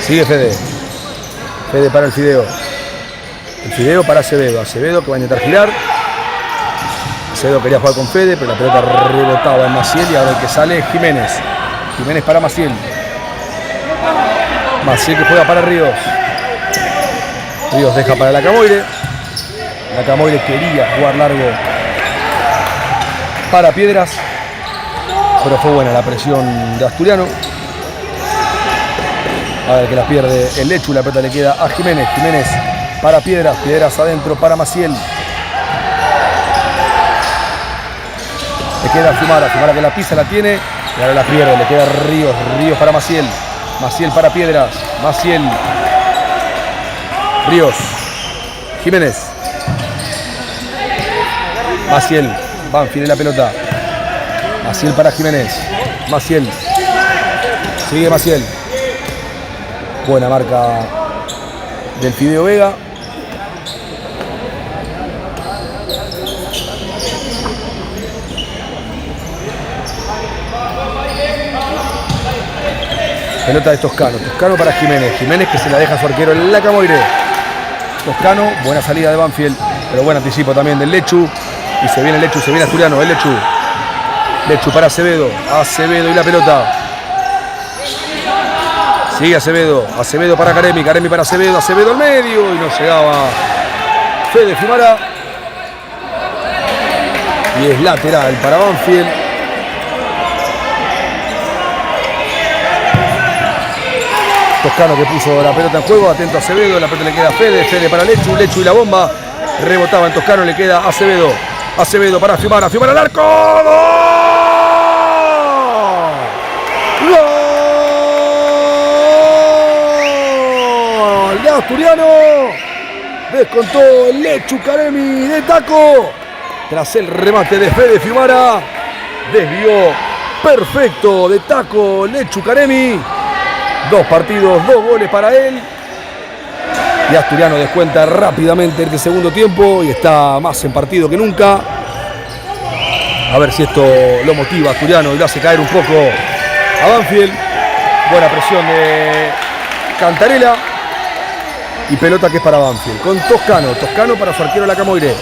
Sigue Fede. Fede para el fideo. El fideo para Acevedo. Acevedo que va a intentar girar. Acevedo quería jugar con Fede, pero la pelota rebotaba en Maciel y ahora el que sale es Jiménez. Jiménez para Maciel. Maciel que juega para Ríos. Ríos deja para Lacamoire. Lacamoire quería jugar largo para Piedras, pero fue buena la presión de Asturiano. A ver que la pierde el Lechu, la pelota le queda a Jiménez. Jiménez para Piedras, Piedras adentro para Maciel. Le queda a Fiumara, Fiumara que la pisa, la tiene y ahora la pierde, le queda Ríos, Ríos para Maciel. Maciel para Piedras, Maciel. Ríos, Jiménez. Maciel. Banfield en la pelota. Maciel para Jiménez. Maciel. Sigue Maciel. Buena marca del Fideo Vega. Pelota de Toscano. Toscano para Jiménez. Jiménez que se la deja a su arquero en Lacamoire. Toscano. Buena salida de Banfield. Pero buen anticipo también del Lechu. Y se viene Lechu, se viene Asturiano, el Lechu. Lechu para Acevedo. Acevedo y la pelota. Sigue Acevedo. Acevedo para Caremi. Caremi para Acevedo. Acevedo al medio. Y no llegaba Fede Fiumara. Y es lateral para Banfield. Toscano que puso la pelota en juego. Atento a Acevedo. La pelota le queda a Fede. Fede para Lechu. Lechu y la bomba. Rebotaba en Toscano. Le queda a Acevedo. Acevedo para Fiumara, Fiumara al arco. ¡Gol! ¡De Asturiano! Descontó el Lechu Caremi de taco. Tras el remate de Fede Fiumara. Desvió perfecto de taco Lechu Caremi. 2 partidos, 2 goles para él. Y Asturiano descuenta rápidamente este segundo tiempo y está más en partido que nunca. A ver si esto lo motiva a Asturiano y lo hace caer un poco a Banfield. Buena presión de Cantarella. Y pelota que es para Banfield. Con Toscano. Toscano para su arquero Lacamoire.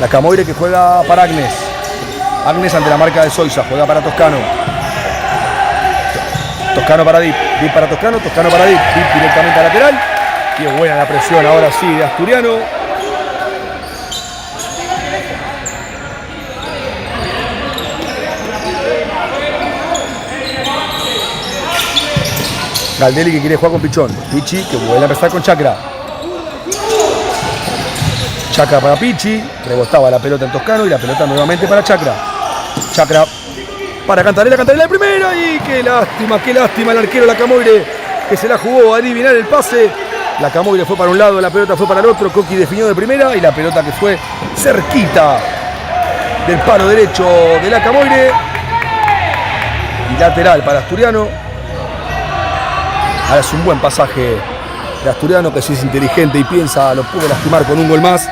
Lacamoire que juega para Agnes. Agnes ante la marca de Soiza, juega para Toscano. Toscano para Dip, Dip para Toscano, Toscano para Dip, Dip directamente a lateral. Y es buena la presión ahora sí de Asturiano. Galdelli que quiere jugar con Pichón. Pichi que vuelve a empezar con Chacra. Chacra para Pichi. Rebotaba la pelota en Toscano y la pelota nuevamente para Chacra. Chacra para Cantarela, Cantarela de primera. Y qué lástima el arquero Lacamoire que se la jugó a adivinar el pase. Lacamoire fue para un lado, la pelota fue para el otro. Coqui definió de primera y la pelota que fue cerquita del palo derecho de Lacamoire. Y lateral para Asturiano. Ahora es un buen pasaje de Asturiano que si es inteligente y piensa lo puede lastimar con un gol más.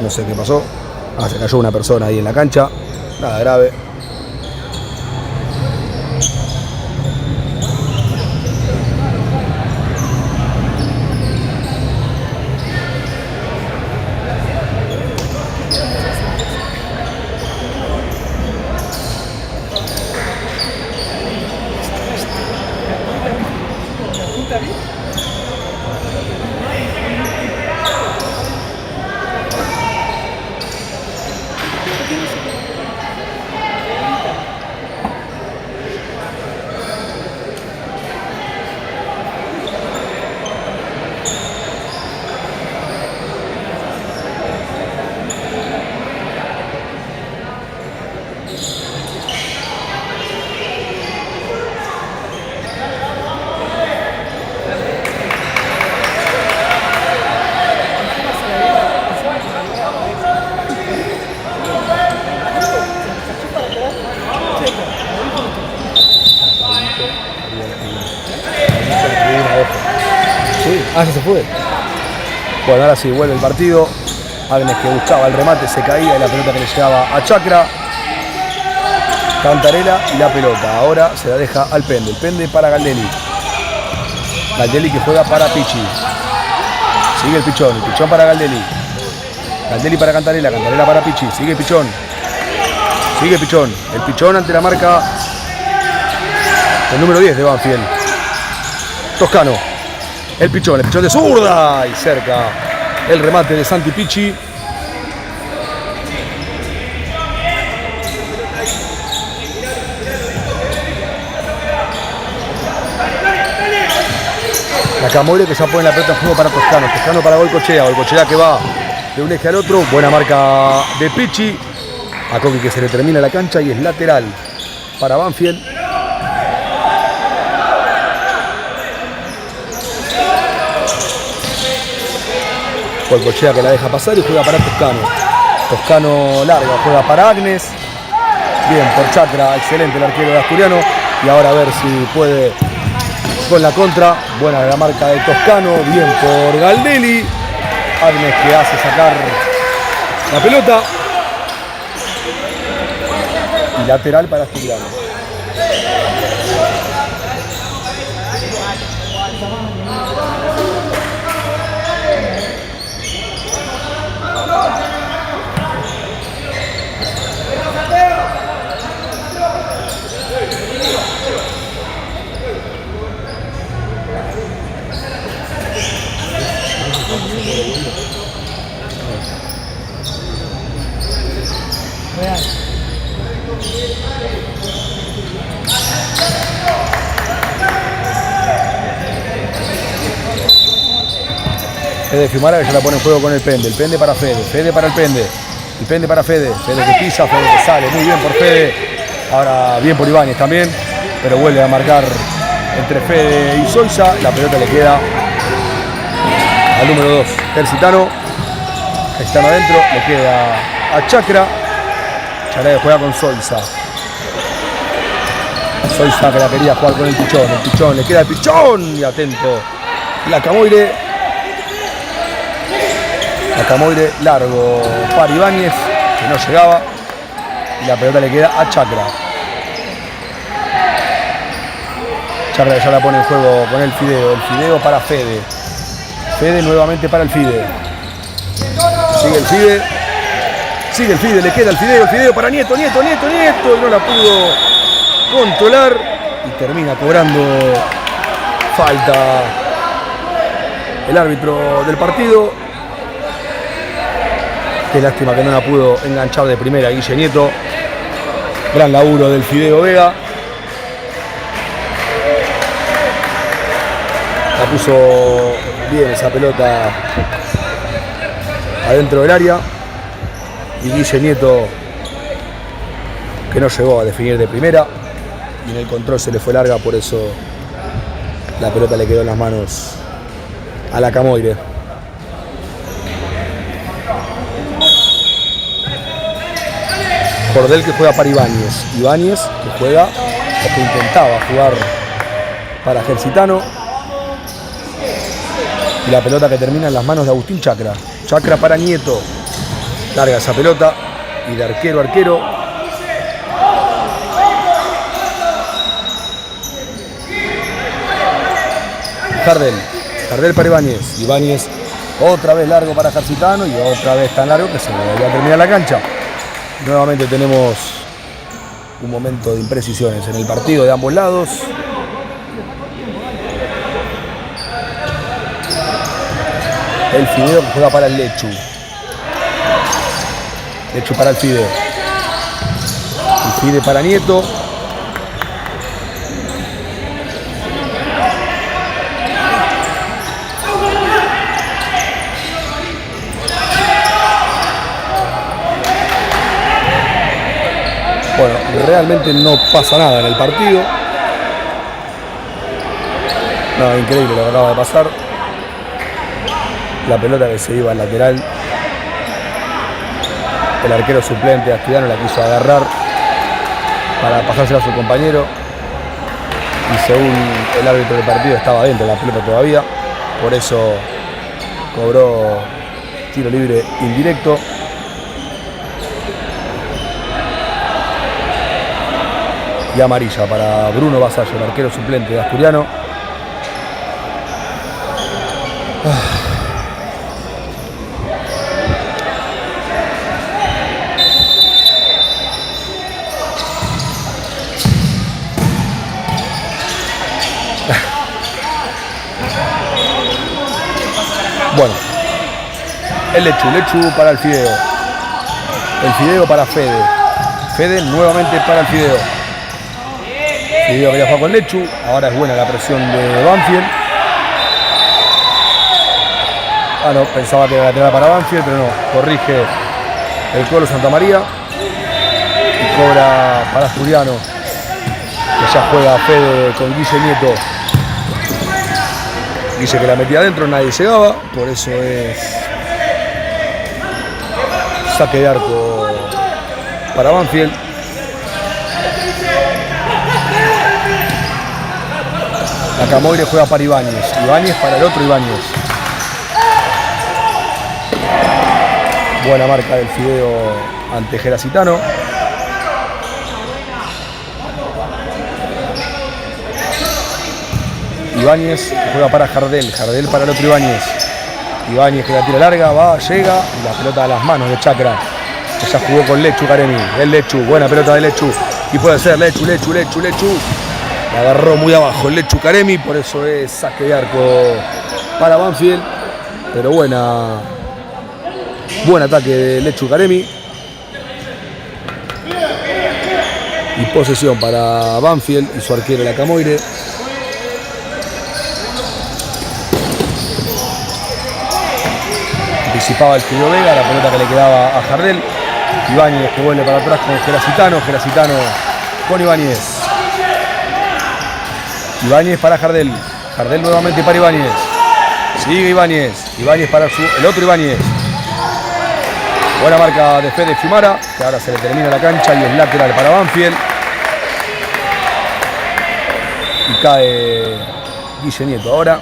No sé qué pasó. Se cayó una persona ahí en la cancha. Nada grave. Ah, se fue. Bueno, ahora sí vuelve el partido. Agnes que buscaba el remate, se caía y la pelota que le llegaba a Chacra. Cantarela y la pelota. Ahora se la deja al Pende. El Pende para Galdelli. Galdelli que juega para Pichi. Sigue el Pichón para Galdelli. Galdelli para Cantarela, Cantarela para Pichi. Sigue Pichón. Sigue Pichón. El Pichón ante la marca el número 10 de Banfield. Toscano. El Pichón de zurda y cerca el remate de Santi Pichi. Lacamoire que ya pone la pelota en juego para Toscano. Toscano para Goicoechea. Goicoechea que va de un eje al otro. Buena marca de Pichi. A Coqui que se le termina la cancha y es lateral para Banfield. Goicoechea que la deja pasar y juega para Toscano. Toscano larga, juega para Agnes. Bien por Chacra, excelente el arquero de Asturiano. Y ahora a ver si puede con la contra. Buena la marca de Toscano, bien por Galdelli. Agnes que hace sacar la pelota. Y lateral para Asturiano. Fede Fiumara que ya la pone en juego con el Pende. El Pende para Fede. Fede para el Pende. El Pende para Fede. Fede que pisa. Fede que sale. Muy bien por Fede. Ahora bien por Ibáñez también. Pero vuelve a marcar entre Fede y Soiza. La pelota le queda al número 2. Tercitano. Están adentro. Le queda a Chacra. Chacra juega con Soiza. Soiza que la quería jugar con el Pichón. El Pichón. Le queda el Pichón. Y atento. Lacamoire. Lacamoire largo para Ibáñez, que no llegaba. y la pelota le queda a Chacra. Chacra ya la pone en juego con el Fideo para Fede. Fede nuevamente para el Fide. Sigue el Fide, le queda el Fideo para Nieto, y no la pudo controlar y termina cobrando falta el árbitro del partido. Qué lástima que no la pudo enganchar de primera Guille Nieto. Gran laburo del Fideo Vega. La puso bien esa pelota adentro del área. Y Guille Nieto, que no llegó a definir de primera. Y en el control se le fue larga, por eso la pelota le quedó en las manos a la Camoire. Jordel que juega para Ibáñez. Ibáñez que juega, o que intentaba jugar para Ejercitano. Y la pelota que termina en las manos de Agustín Chacra. Chacra para Nieto. Larga esa pelota. Y de arquero a arquero. Jardel para Ibáñez. Ibáñez otra vez largo para Ejercitano. Y otra vez tan largo que se volvió a terminar la cancha. Nuevamente tenemos un momento de imprecisiones en el partido de ambos lados. El Fideo que juega para el Lechu. Lechu para el Fideo. El Fide para Nieto. Bueno, realmente no pasa nada en el partido. Nada increíble lo que acaba de pasar. La pelota que se iba al lateral. El arquero suplente Asturiano la quiso agarrar para pasársela a su compañero. Y según el árbitro del partido estaba dentro de la pelota todavía. Por eso cobró tiro libre indirecto. Y amarilla para Bruno Vasallo, el arquero suplente de Asturiano. Bueno, el Lechu para el Fideo. El Fideo para Fede. Fede nuevamente para el Fideo. Fideo quería jugar con Lechu. Ahora es buena la presión de Banfield. No, pensaba que era lateral para Banfield, pero no. Corrige el Colo Santamaría. Y cobra para Asturiano. Que ya juega Fede con Guille Nieto. Guille que la metía adentro, nadie llegaba. Por eso es saque de arco para Banfield. La Camoire juega para Ibáñez. Ibáñez para el otro Ibáñez. Buena marca del Fideo ante Ejercitano. Ibáñez juega para Jardel. Jardel para el otro Ibáñez. Ibáñez que la tira larga, va, llega. Y la pelota a las manos de Chacra. Que ya jugó con Lechu Caremi. El Lechu, buena pelota de Lechu. Y puede ser Lechu. La agarró muy abajo el Lechu Caremi, por eso es saque de arco para Banfield. Pero buen ataque de Lechu Caremi. Y posesión para Banfield y su arquero la Camoire. Anticipaba el Fideo Vega, la pelota que le quedaba a Jardel. Ibáñez que vuelve para atrás con Ejercitano. Ejercitano con Ibáñez. Ibáñez para Jardel. Jardel nuevamente para Ibáñez. Sigue Ibáñez. Ibáñez para el otro Ibáñez. Buena marca de Fede Fimara, que ahora se le termina la cancha y es lateral para Banfield. Y cae Guille Nieto ahora.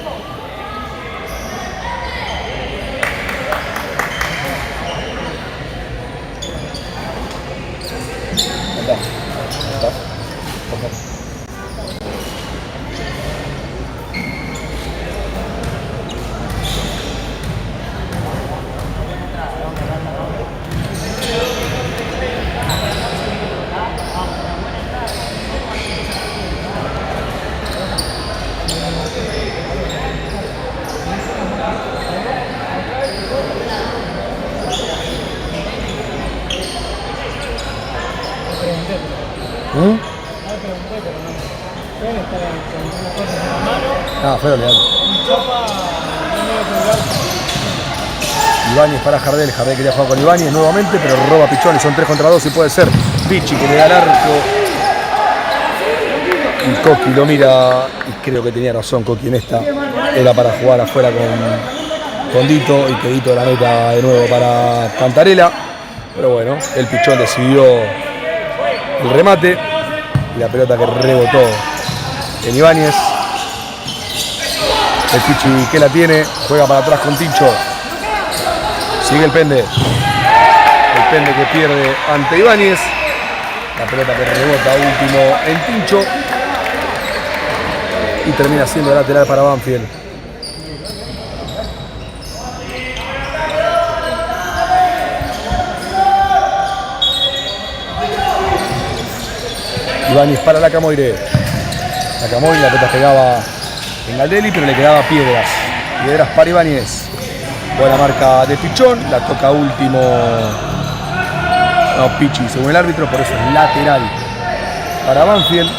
Ah, fue oleado. Ibáñez para Jardel. Jardel quería jugar con Ibáñez nuevamente, pero roba Pichón y son 3 contra 2 y puede ser Pichi que le da el arco. Y Coqui lo mira y creo que tenía razón Coqui en esta. Era para jugar afuera con Dito y que Dito la meta de nuevo para Cantarela. Pero bueno, el Pichón decidió el remate y la pelota que rebotó en Ibáñez. El Pichi que la tiene, juega para atrás con Tincho. Sigue el Pende. El Pende que pierde ante Ibáñez. La pelota que rebota último en Tincho. Y termina siendo lateral para Banfield. Ibáñez para la Camoire. La Camoire, la pelota pegaba en Galdelli, pero le quedaba Piedras. Piedras para Ibáñez. Buena marca de Pichón, la toca último. No, Pichi, según el árbitro, por eso es lateral para Banfield.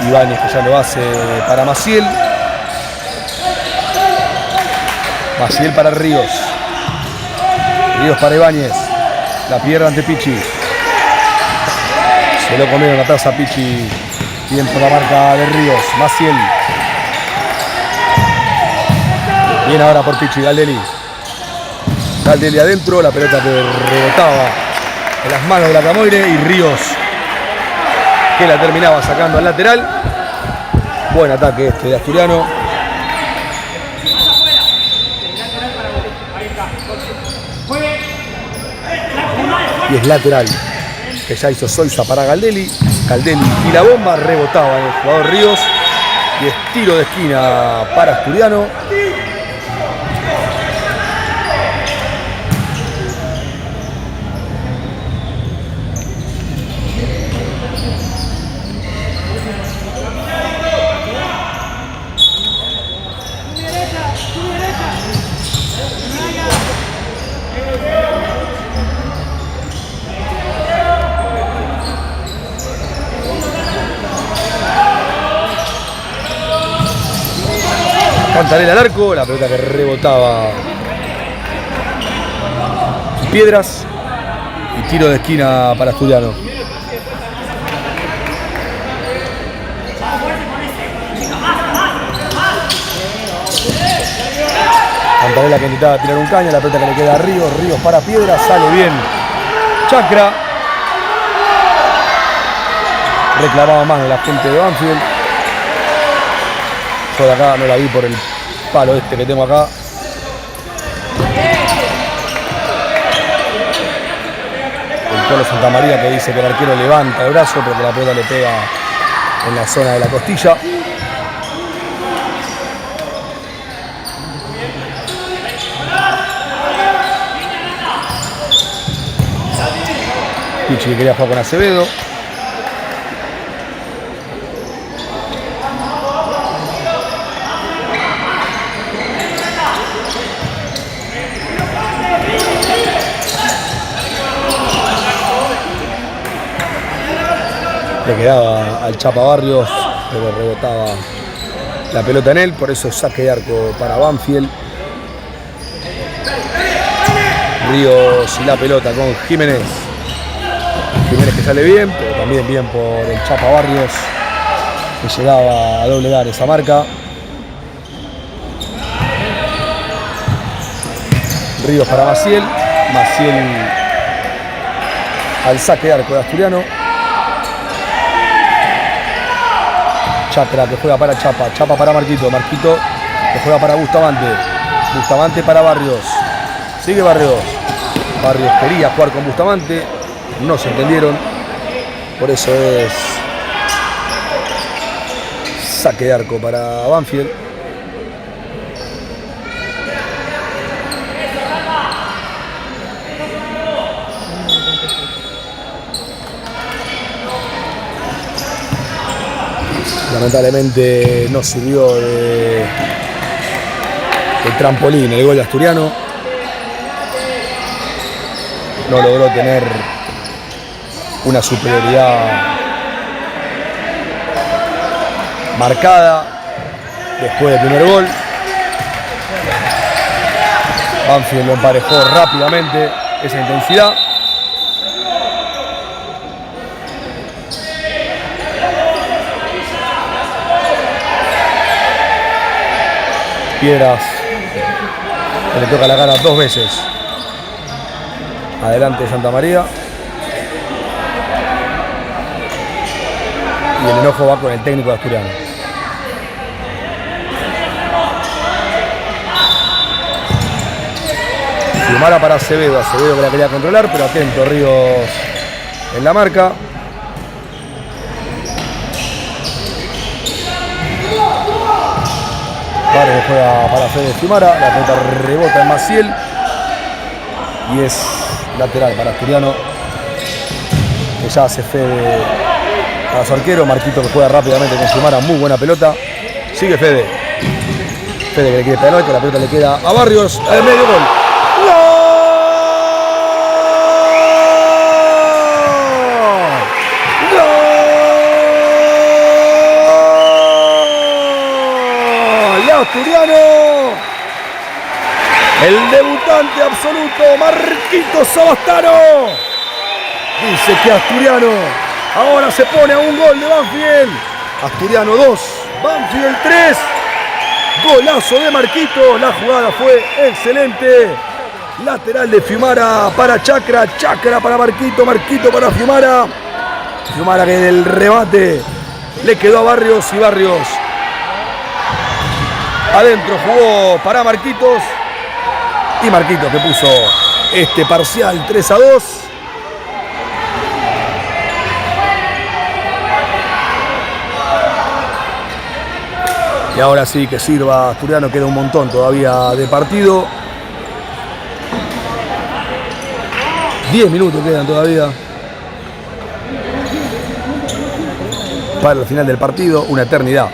Ibáñez que ya lo hace para Maciel. Maciel para Ríos. Ríos para Ibáñez. La pierde ante Pichi. Se lo comieron la taza Pichi. Bien por la marca de Ríos. Maciel. Bien ahora por Pichi. Galdelli. Galdelli adentro. La pelota que rebotaba en las manos de la Camoire. Y Ríos que la terminaba sacando al lateral. Buen ataque este de Asturiano. Y es lateral que ya hizo Soiza para Galdelli. Galdelli y la bomba rebotaba en el jugador Ríos. Y es tiro de esquina para Asturiano. Cantarela al arco, la pelota que rebotaba Piedras y tiro de esquina para Asturiano. Cantarela que intentaba tirar un caño, la pelota que le queda a Ríos, Ríos para Piedras, sale bien Chacra. Reclamaba mano la gente de Banfield. Yo de acá no la vi por el palo este que tengo acá. El Colo Santamaría que dice que el arquero levanta el brazo porque la pelota le pega en la zona de la costilla. Pichi que quería jugar con Acevedo. Le quedaba al Chapa Barrios, pero rebotaba la pelota en él, por eso saque de arco para Banfield. Ríos y la pelota con Jiménez. Jiménez que sale bien, pero también bien por el Chapa Barrios, que llegaba a doblegar esa marca. Ríos para Maciel. Maciel al saque de arco de Asturiano. Chacra que juega para Chapa, Chapa para Marquito, Marquito que juega para Bustamante, Bustamante para Barrios, sigue Barrios, Barrios quería jugar con Bustamante, no se entendieron, por eso es saque de arco para Banfield. Lamentablemente no sirvió de trampolín el gol de Asturiano. No logró tener una superioridad marcada después del primer gol. Banfield lo emparejó rápidamente esa intensidad. Piedras que le toca la cara 2 veces. Adelante Santa María. Y el enojo va con el técnico de Asturiano. Fiumara para Acevedo. Acevedo que la quería controlar, pero atento Ríos en la marca. Barrio juega para Fede Fiumara. La pelota rebota en Maciel. Y es lateral para Asturiano. Que ya hace Fede para su arquero. Marquito que juega rápidamente con Fiumara. Muy buena pelota. Sigue Fede. Fede que le quiere pegar, que la pelota le queda a Barrios. Al medio gol. Asturiano, el debutante absoluto Marquito Sabastano, dice que Asturiano ahora se pone a un gol de Banfield. Asturiano 2, Banfield 3, golazo de Marquito, la jugada fue excelente, lateral de Fiumara para Chacra, Chacra para Marquito, Marquito para Fiumara, Fiumara que del remate le quedó a Barrios y Barrios adentro jugó para Marquitos y Marquitos que puso este parcial 3-2. Y ahora sí que sirva Asturiano, queda un montón todavía de partido. 10 minutos quedan todavía para el final del partido, una eternidad.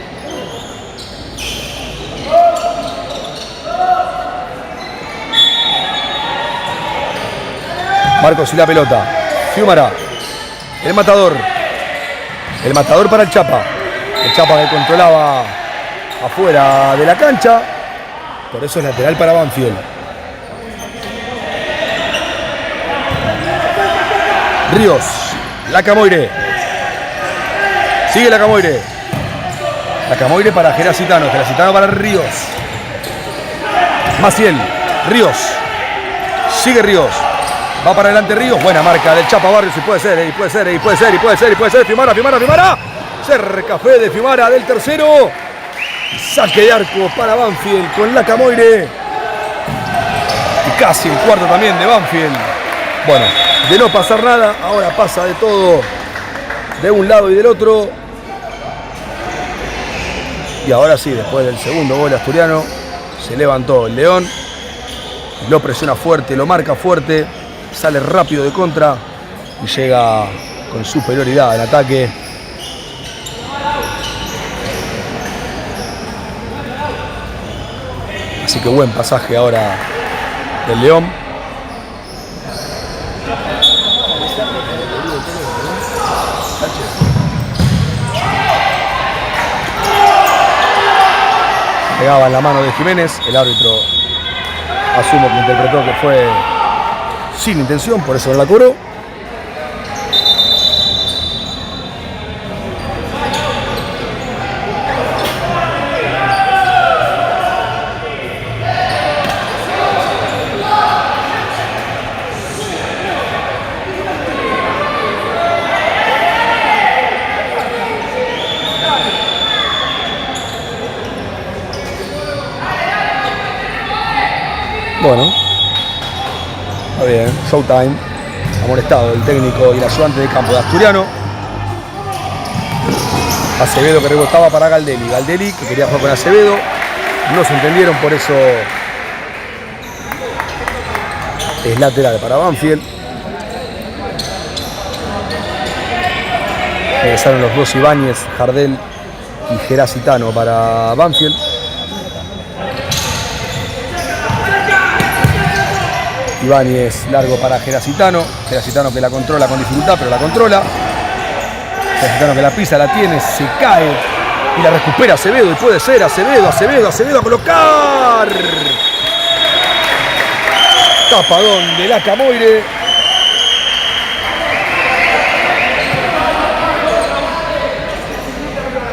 Marcos y la pelota. Fiumara. El matador. El matador para el Chapa. El Chapa que controlaba afuera de la cancha. Por eso es lateral para Banfield. Ríos. La Camoire. Sigue la Camoire. La Camoire para Gerasitano. Gerasitano para Ríos. Maciel. Ríos. Sigue Ríos. Va para adelante Ríos, buena marca del Chapa Barrios y puede ser, Fiumara. Cerca Fede Fiumara del tercero. Saque de arco para Banfield con la Camoire. Y casi el cuarto también de Banfield. Bueno, de no pasar nada, ahora pasa de todo, de un lado y del otro. Y ahora sí, después del segundo gol asturiano, se levantó el León. Lo presiona fuerte, lo marca fuerte. Sale rápido de contra y llega con superioridad al ataque. Así que buen pasaje ahora del León. Pegaba en la mano de Jiménez. El árbitro asumo que interpretó que fue sin intención, por eso no la cobró. Bueno. Está bien, showtime. Amonestado el técnico y el ayudante de campo de Asturiano. Acevedo que rebotaba para Galdelli. Galdelli que quería jugar con Acevedo. No se entendieron, por eso es lateral para Banfield. Regresaron los dos Ibáñez, Jardel y Gerasitano para Banfield. Ibáñez largo para Gerasitano. Gerasitano que la controla con dificultad, pero la controla. Gerasitano que la pisa, la tiene, se cae Y la recupera Acevedo y puede ser Acevedo a colocar. Tapadón de la Camoire.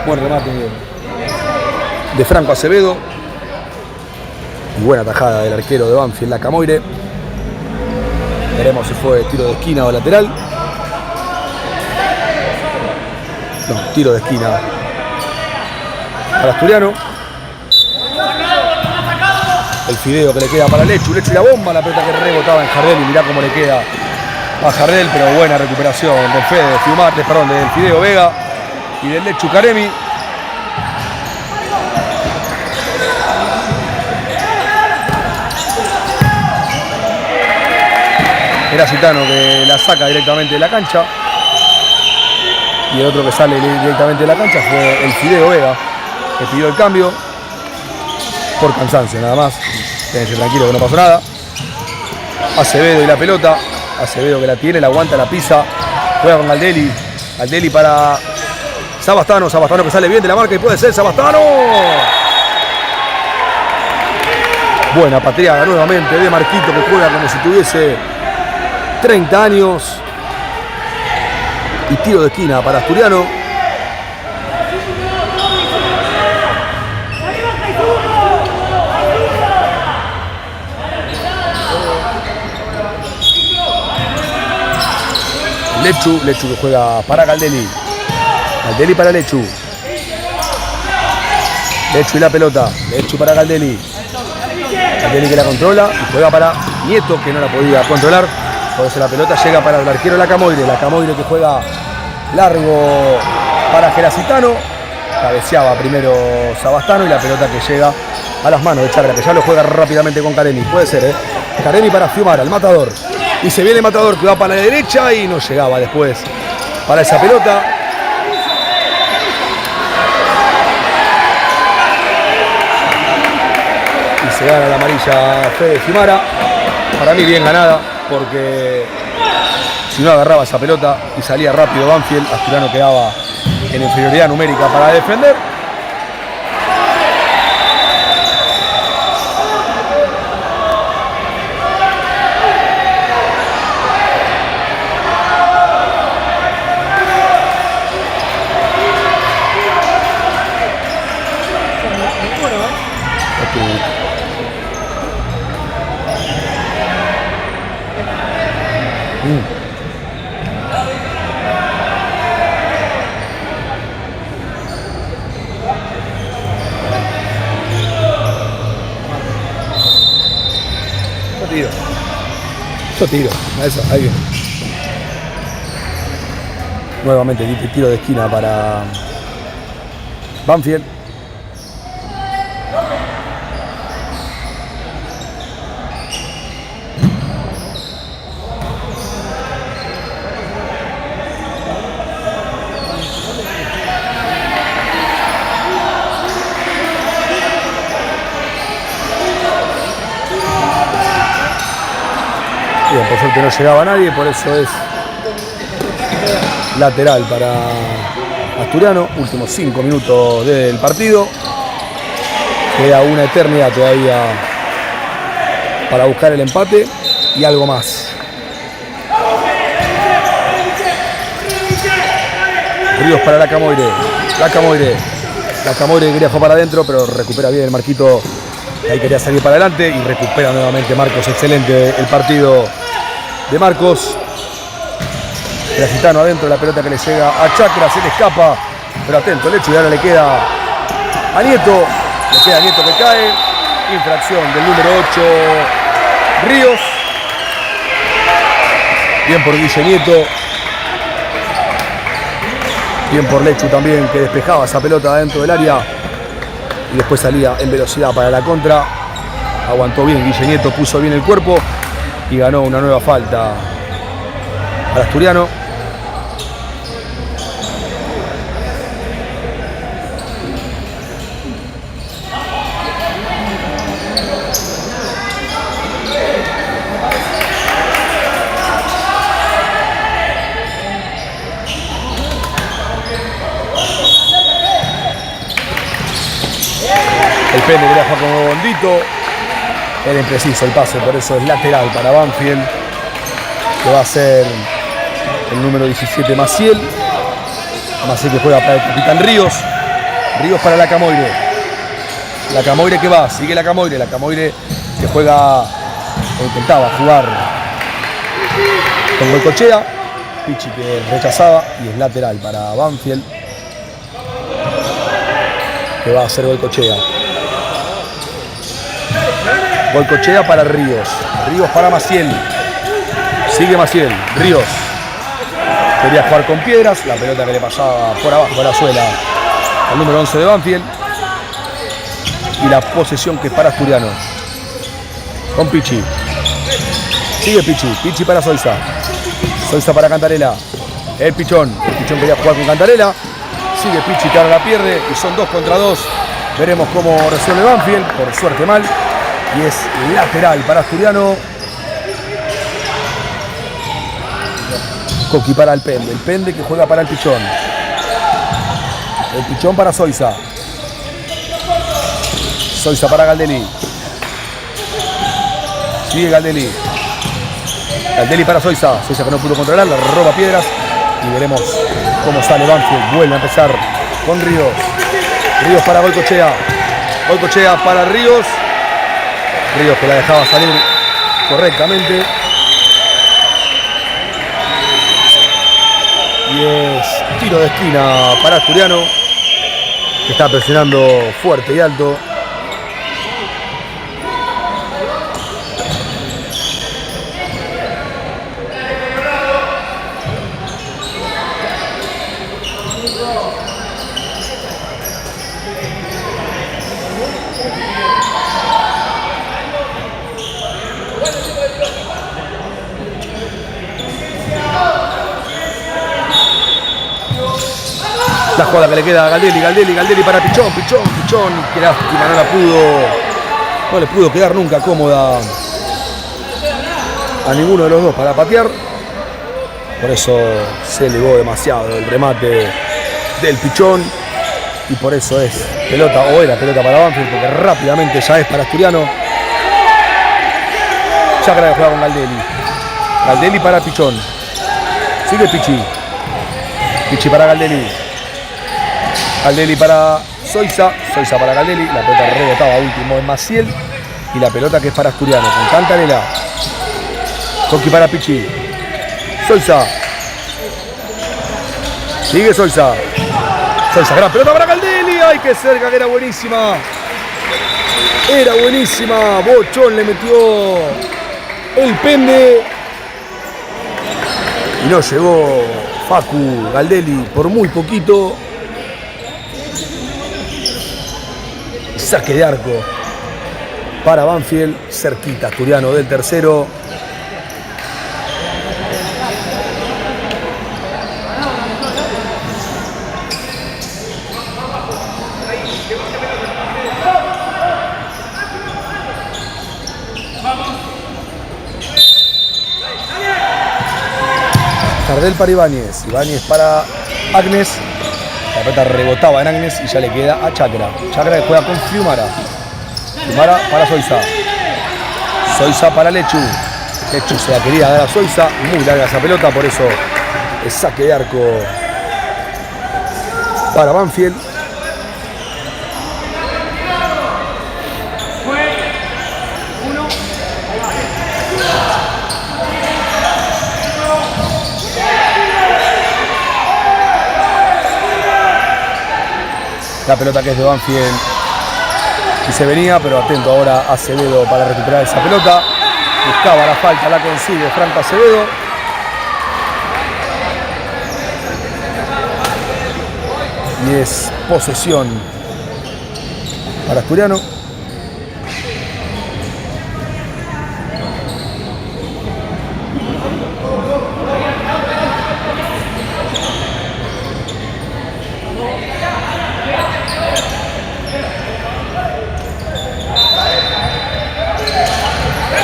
Buen remate de Franco Acevedo. Y buena tajada del arquero de Banfield, la Camoire. Veremos si fue tiro de esquina o lateral. No, tiro de esquina para Asturiano. El fideo que le queda para Lechu y la bomba, la pelota que rebotaba en Jardel y mirá cómo le queda a Jardel, pero buena recuperación del Fede, del Fideo Vega y del Lechu Caremi. Era Citano que la saca directamente de la cancha. Y el otro que sale directamente de la cancha fue el Fideo Vega, que pidió el cambio por cansancio nada más. Quédense tranquilo que no pasó nada. Acevedo y la pelota. Acevedo que la tiene, la aguanta, la pisa. Juega con Galdelli. Galdelli para Sabastano. Sabastano que sale bien de la marca y puede ser Sabastano. Buena pateada nuevamente de Marquito, que juega como si tuviese 30 años. Y tiro de esquina para Asturiano. Lechu que juega para Galdelli. Galdelli para Lechu. Lechu y la pelota. Lechu para Galdelli. Galdelli que la controla y juega para Nieto, que no la podía controlar. Por eso la pelota llega para el arquero La Camoire. La Camoire que juega largo para Gerasitano. Cabeceaba primero Sabastano y la pelota que llega a las manos de Chagra, que ya lo juega rápidamente con Caremi. Puede ser, Caremi para Fiumara, el matador. Y se viene el matador que va para la derecha y no llegaba después para esa pelota. Y se gana la amarilla Fede Fiumara. Para mí bien ganada, porque si no agarraba esa pelota y salía rápido Banfield, Asturiano quedaba en inferioridad numérica para defender. Yo tiro, a eso, ahí viene. Nuevamente tiro de esquina para Banfield. Bien, por suerte no llegaba nadie, por eso es lateral para Asturiano. Últimos 5 minutos del partido. Queda una eternidad todavía para buscar el empate y algo más. Ríos para La Camoire. La Camoire quería jugar para adentro, pero recupera bien el Marquito. Ahí quería salir para adelante y recupera nuevamente Marcos. Excelente el partido de Marcos. Gerasitano adentro, la pelota que le llega a Chacra, se le escapa, pero atento Lechu y ahora le queda a Nieto. Le queda a Nieto que cae. Infracción del número 8 Ríos. Bien por Guille Nieto. Bien por Lechu también, que despejaba esa pelota dentro del área. Y después salía en velocidad para la contra. Aguantó bien Guille Nieto, puso bien el cuerpo y ganó una nueva falta al Asturiano. El Pende quería jugar como Bondito. Era impreciso el pase, por eso es lateral para Banfield, que va a ser el número 17 Maciel. Maciel que juega para el capitán Ríos. Ríos para Lacamoire. Lacamoire que va, sigue Lacamoire. Lacamoire que juega, o intentaba jugar con Goicoechea. Pichi que rechazaba y es lateral para Banfield, que va a ser Goicoechea. Goicoechea para Ríos. Ríos para Maciel. Sigue Maciel. Ríos. Quería jugar con Piedras. La pelota que le pasaba por abajo de la suela al número 11 de Banfield. Y la posesión que es para Asturiano. Con Pichi. Sigue Pichi. Pichi para Soiza. Soiza para Cantarela. El Pichón. El Pichón quería jugar con Cantarela. Sigue Pichi que ahora la pierde. Y son 2 contra 2. Veremos cómo resuelve Banfield. Por suerte mal. Y es lateral para Asturiano. Coqui para el Pende que juega para el Pichón. El Pichón para Soiza. Soiza para Galdelli. Sigue Galdelli. Galdelli para Soiza. Soiza que no pudo controlar, la roba Piedras. Y veremos cómo sale Banfield. Vuelve a empezar con Ríos. Ríos para Goicoechea. Goicoechea para Ríos. Ríos que la dejaba salir correctamente. Y es tiro de esquina para Asturiano, que está presionando fuerte y alto. La jugada que le queda a Galdelli para Pichón, qué lástima, no le pudo quedar nunca cómoda a ninguno de los dos para patear. Por eso se elevó demasiado el remate del Pichón y por eso es pelota, o era pelota para Banfield, porque rápidamente ya es para Asturiano. Chacra que juega con Galdelli para Pichón. Sigue Pichi para Galdelli para Soiza para Galdelli. La pelota rebotaba último en Maciel. Y la pelota que es para Asturiano con Cantarela. Coqui para Pichi. Soiza. Sigue Soiza. Gran pelota para Galdelli. ¡Ay, qué cerca! Que era buenísima. Bochón le metió el Pende. Y no llegó Facu Galdelli por muy poquito. Saque de arco para Banfield, cerquita Asturiano del tercero. Jardel para Ibáñez para Agnes. La pelota rebotaba en Agnes y ya le queda a Chacra. Chacra que juega con Fiumara. Fiumara para Soiza para Lechu. Lechu se la quería dar a Soiza. Muy larga esa pelota, por eso el saque de arco para Banfield. La pelota que es de Banfield y se venía, pero atento ahora Acevedo para recuperar esa pelota. Buscaba la falta, la consigue Franco Acevedo. Y es posesión para Asturiano.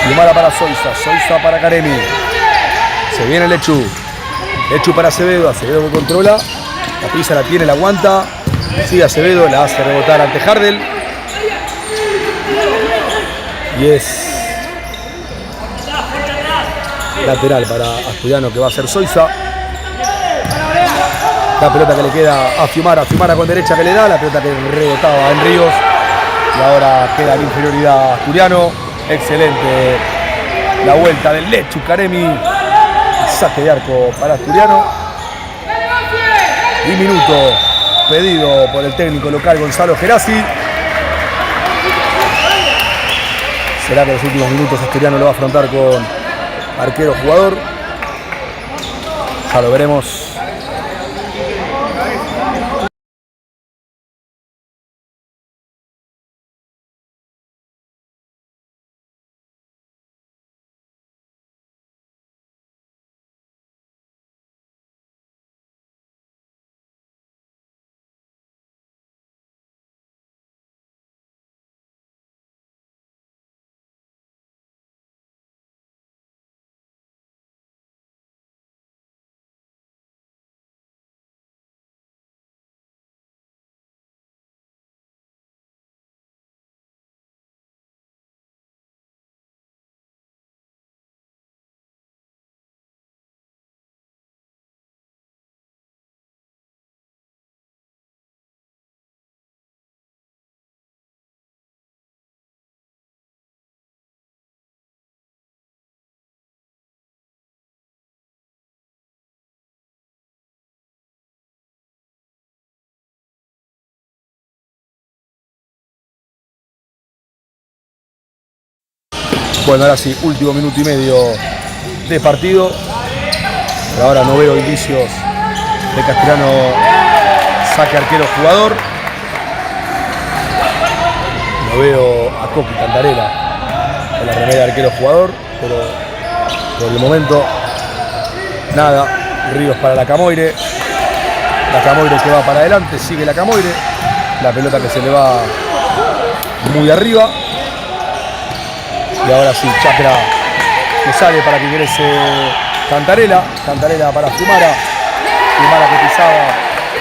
Fiumara para Soiza para Caremi. Se viene Lechu para Acevedo que controla. La pisa, la tiene, la aguanta. Sigue Acevedo, la hace rebotar ante Jardel. Y es lateral para Asturiano, que va a ser Soiza. La pelota que le queda a Fiumara con derecha que le da, la pelota que rebotaba en Ríos. Y ahora queda en inferioridad Asturiano. Excelente la vuelta del Lechu Caremi. Saque de arco para Asturiano. Y minuto pedido por el técnico local Gonzalo Gerasi. Será que los últimos minutos Asturiano lo va a afrontar con arquero jugador. Ya lo veremos. Bueno, ahora sí, último minuto y medio de partido. Pero ahora no veo indicios de que Asturiano saque arquero jugador. No veo a Coqui Cantarela en la remera de arquero jugador, pero por el momento nada. Ríos para la Camoire. La Camoire que va para adelante, sigue la Camoire. La pelota que se le va muy arriba. Y ahora sí, Chacra que sale para que ingrese Cantarela. Cantarela para Fiumara. Fiumara que pisaba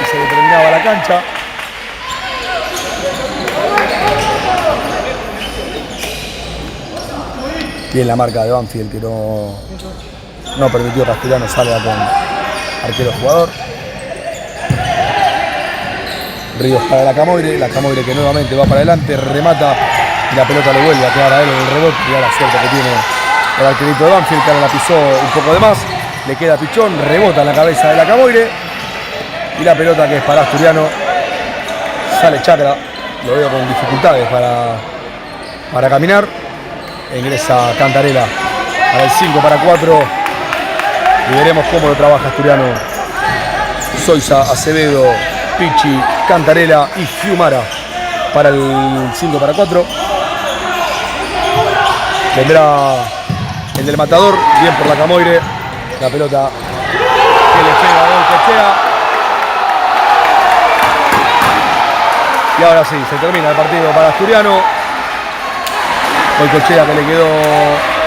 y se determinaba la cancha. Bien la marca de Banfield que no permitió que Asturiano salga con arquero jugador. Ríos para la Camoire que nuevamente va para adelante, remata y la pelota le vuelve a quedar a él en el rebote. Y la suerte que tiene el arquerito de Banfield, que ahora la pisó un poco de más, le queda Pichón, rebota en la cabeza de la Camoire y la pelota que es para Asturiano. Sale Chacra, lo veo con dificultades para caminar. Ingresa Cantarela para el 5-4 y veremos cómo lo trabaja Asturiano. Soiza, Acevedo, Pichi, Cantarela y Fiumara para el 5-4. Vendrá el del matador, bien por la Camoire. La pelota que le pega a Goicoechea. Y ahora sí, se termina el partido para Asturiano. Goicoechea que le quedó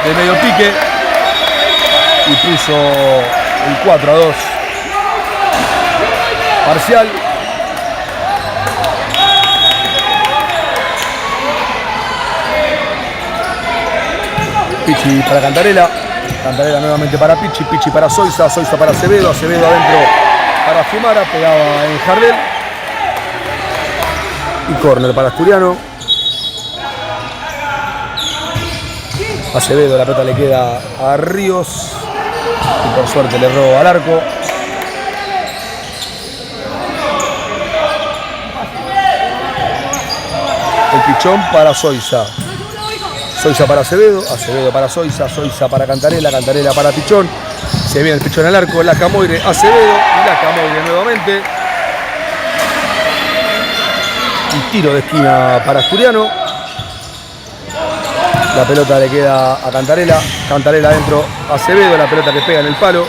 de medio pique y puso el 4-2 parcial. Pichi para Cantarela. Cantarela nuevamente para Pichi. Pichi para Soiza. Soiza para Acevedo. Acevedo adentro para Fiumara. Pegaba en Jardel. Y córner para Asturiano. Acevedo, la pelota le queda a Ríos. Y por suerte le roba al arco. El Pichón para Soiza. Soiza para Acevedo, Acevedo para Soiza, Soiza para Cantarela, Cantarela para Pichón. Se viene el Pichón al arco, la Camoire, Acevedo y la Camoire nuevamente. Y tiro de esquina para Asturiano. La pelota le queda a Cantarela, Cantarela adentro, Acevedo, la pelota que pega en el palo.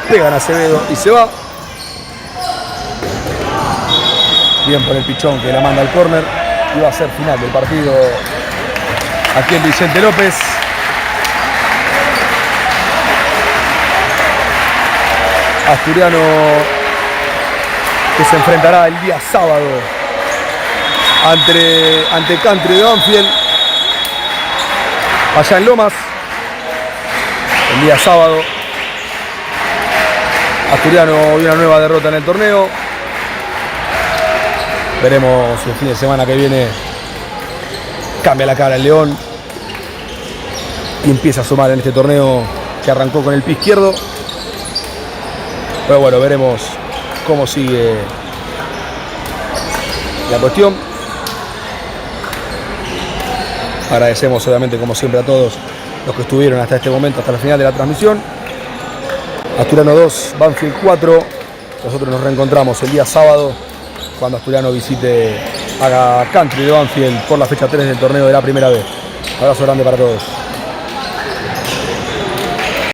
Pegan a Acevedo y se va. Bien por el Pichón que la manda al córner. Y va a ser final del partido aquí en Vicente López. Asturiano que se enfrentará el día sábado ante Country de Banfield. allá en Lomas, el día sábado. Asturiano y una nueva derrota en el torneo. Veremos si el fin de semana que viene cambia la cara el León y empieza a sumar en este torneo que arrancó con el pie izquierdo. Pero bueno, veremos cómo sigue la cuestión. Agradecemos obviamente como siempre a todos los que estuvieron hasta este momento, hasta el final de la transmisión. Asturiano 2, Banfield 4. Nosotros nos reencontramos el día sábado cuando Asturiano visite a Country de Banfield por la fecha 3 del torneo de la primera B. Abrazo grande para todos.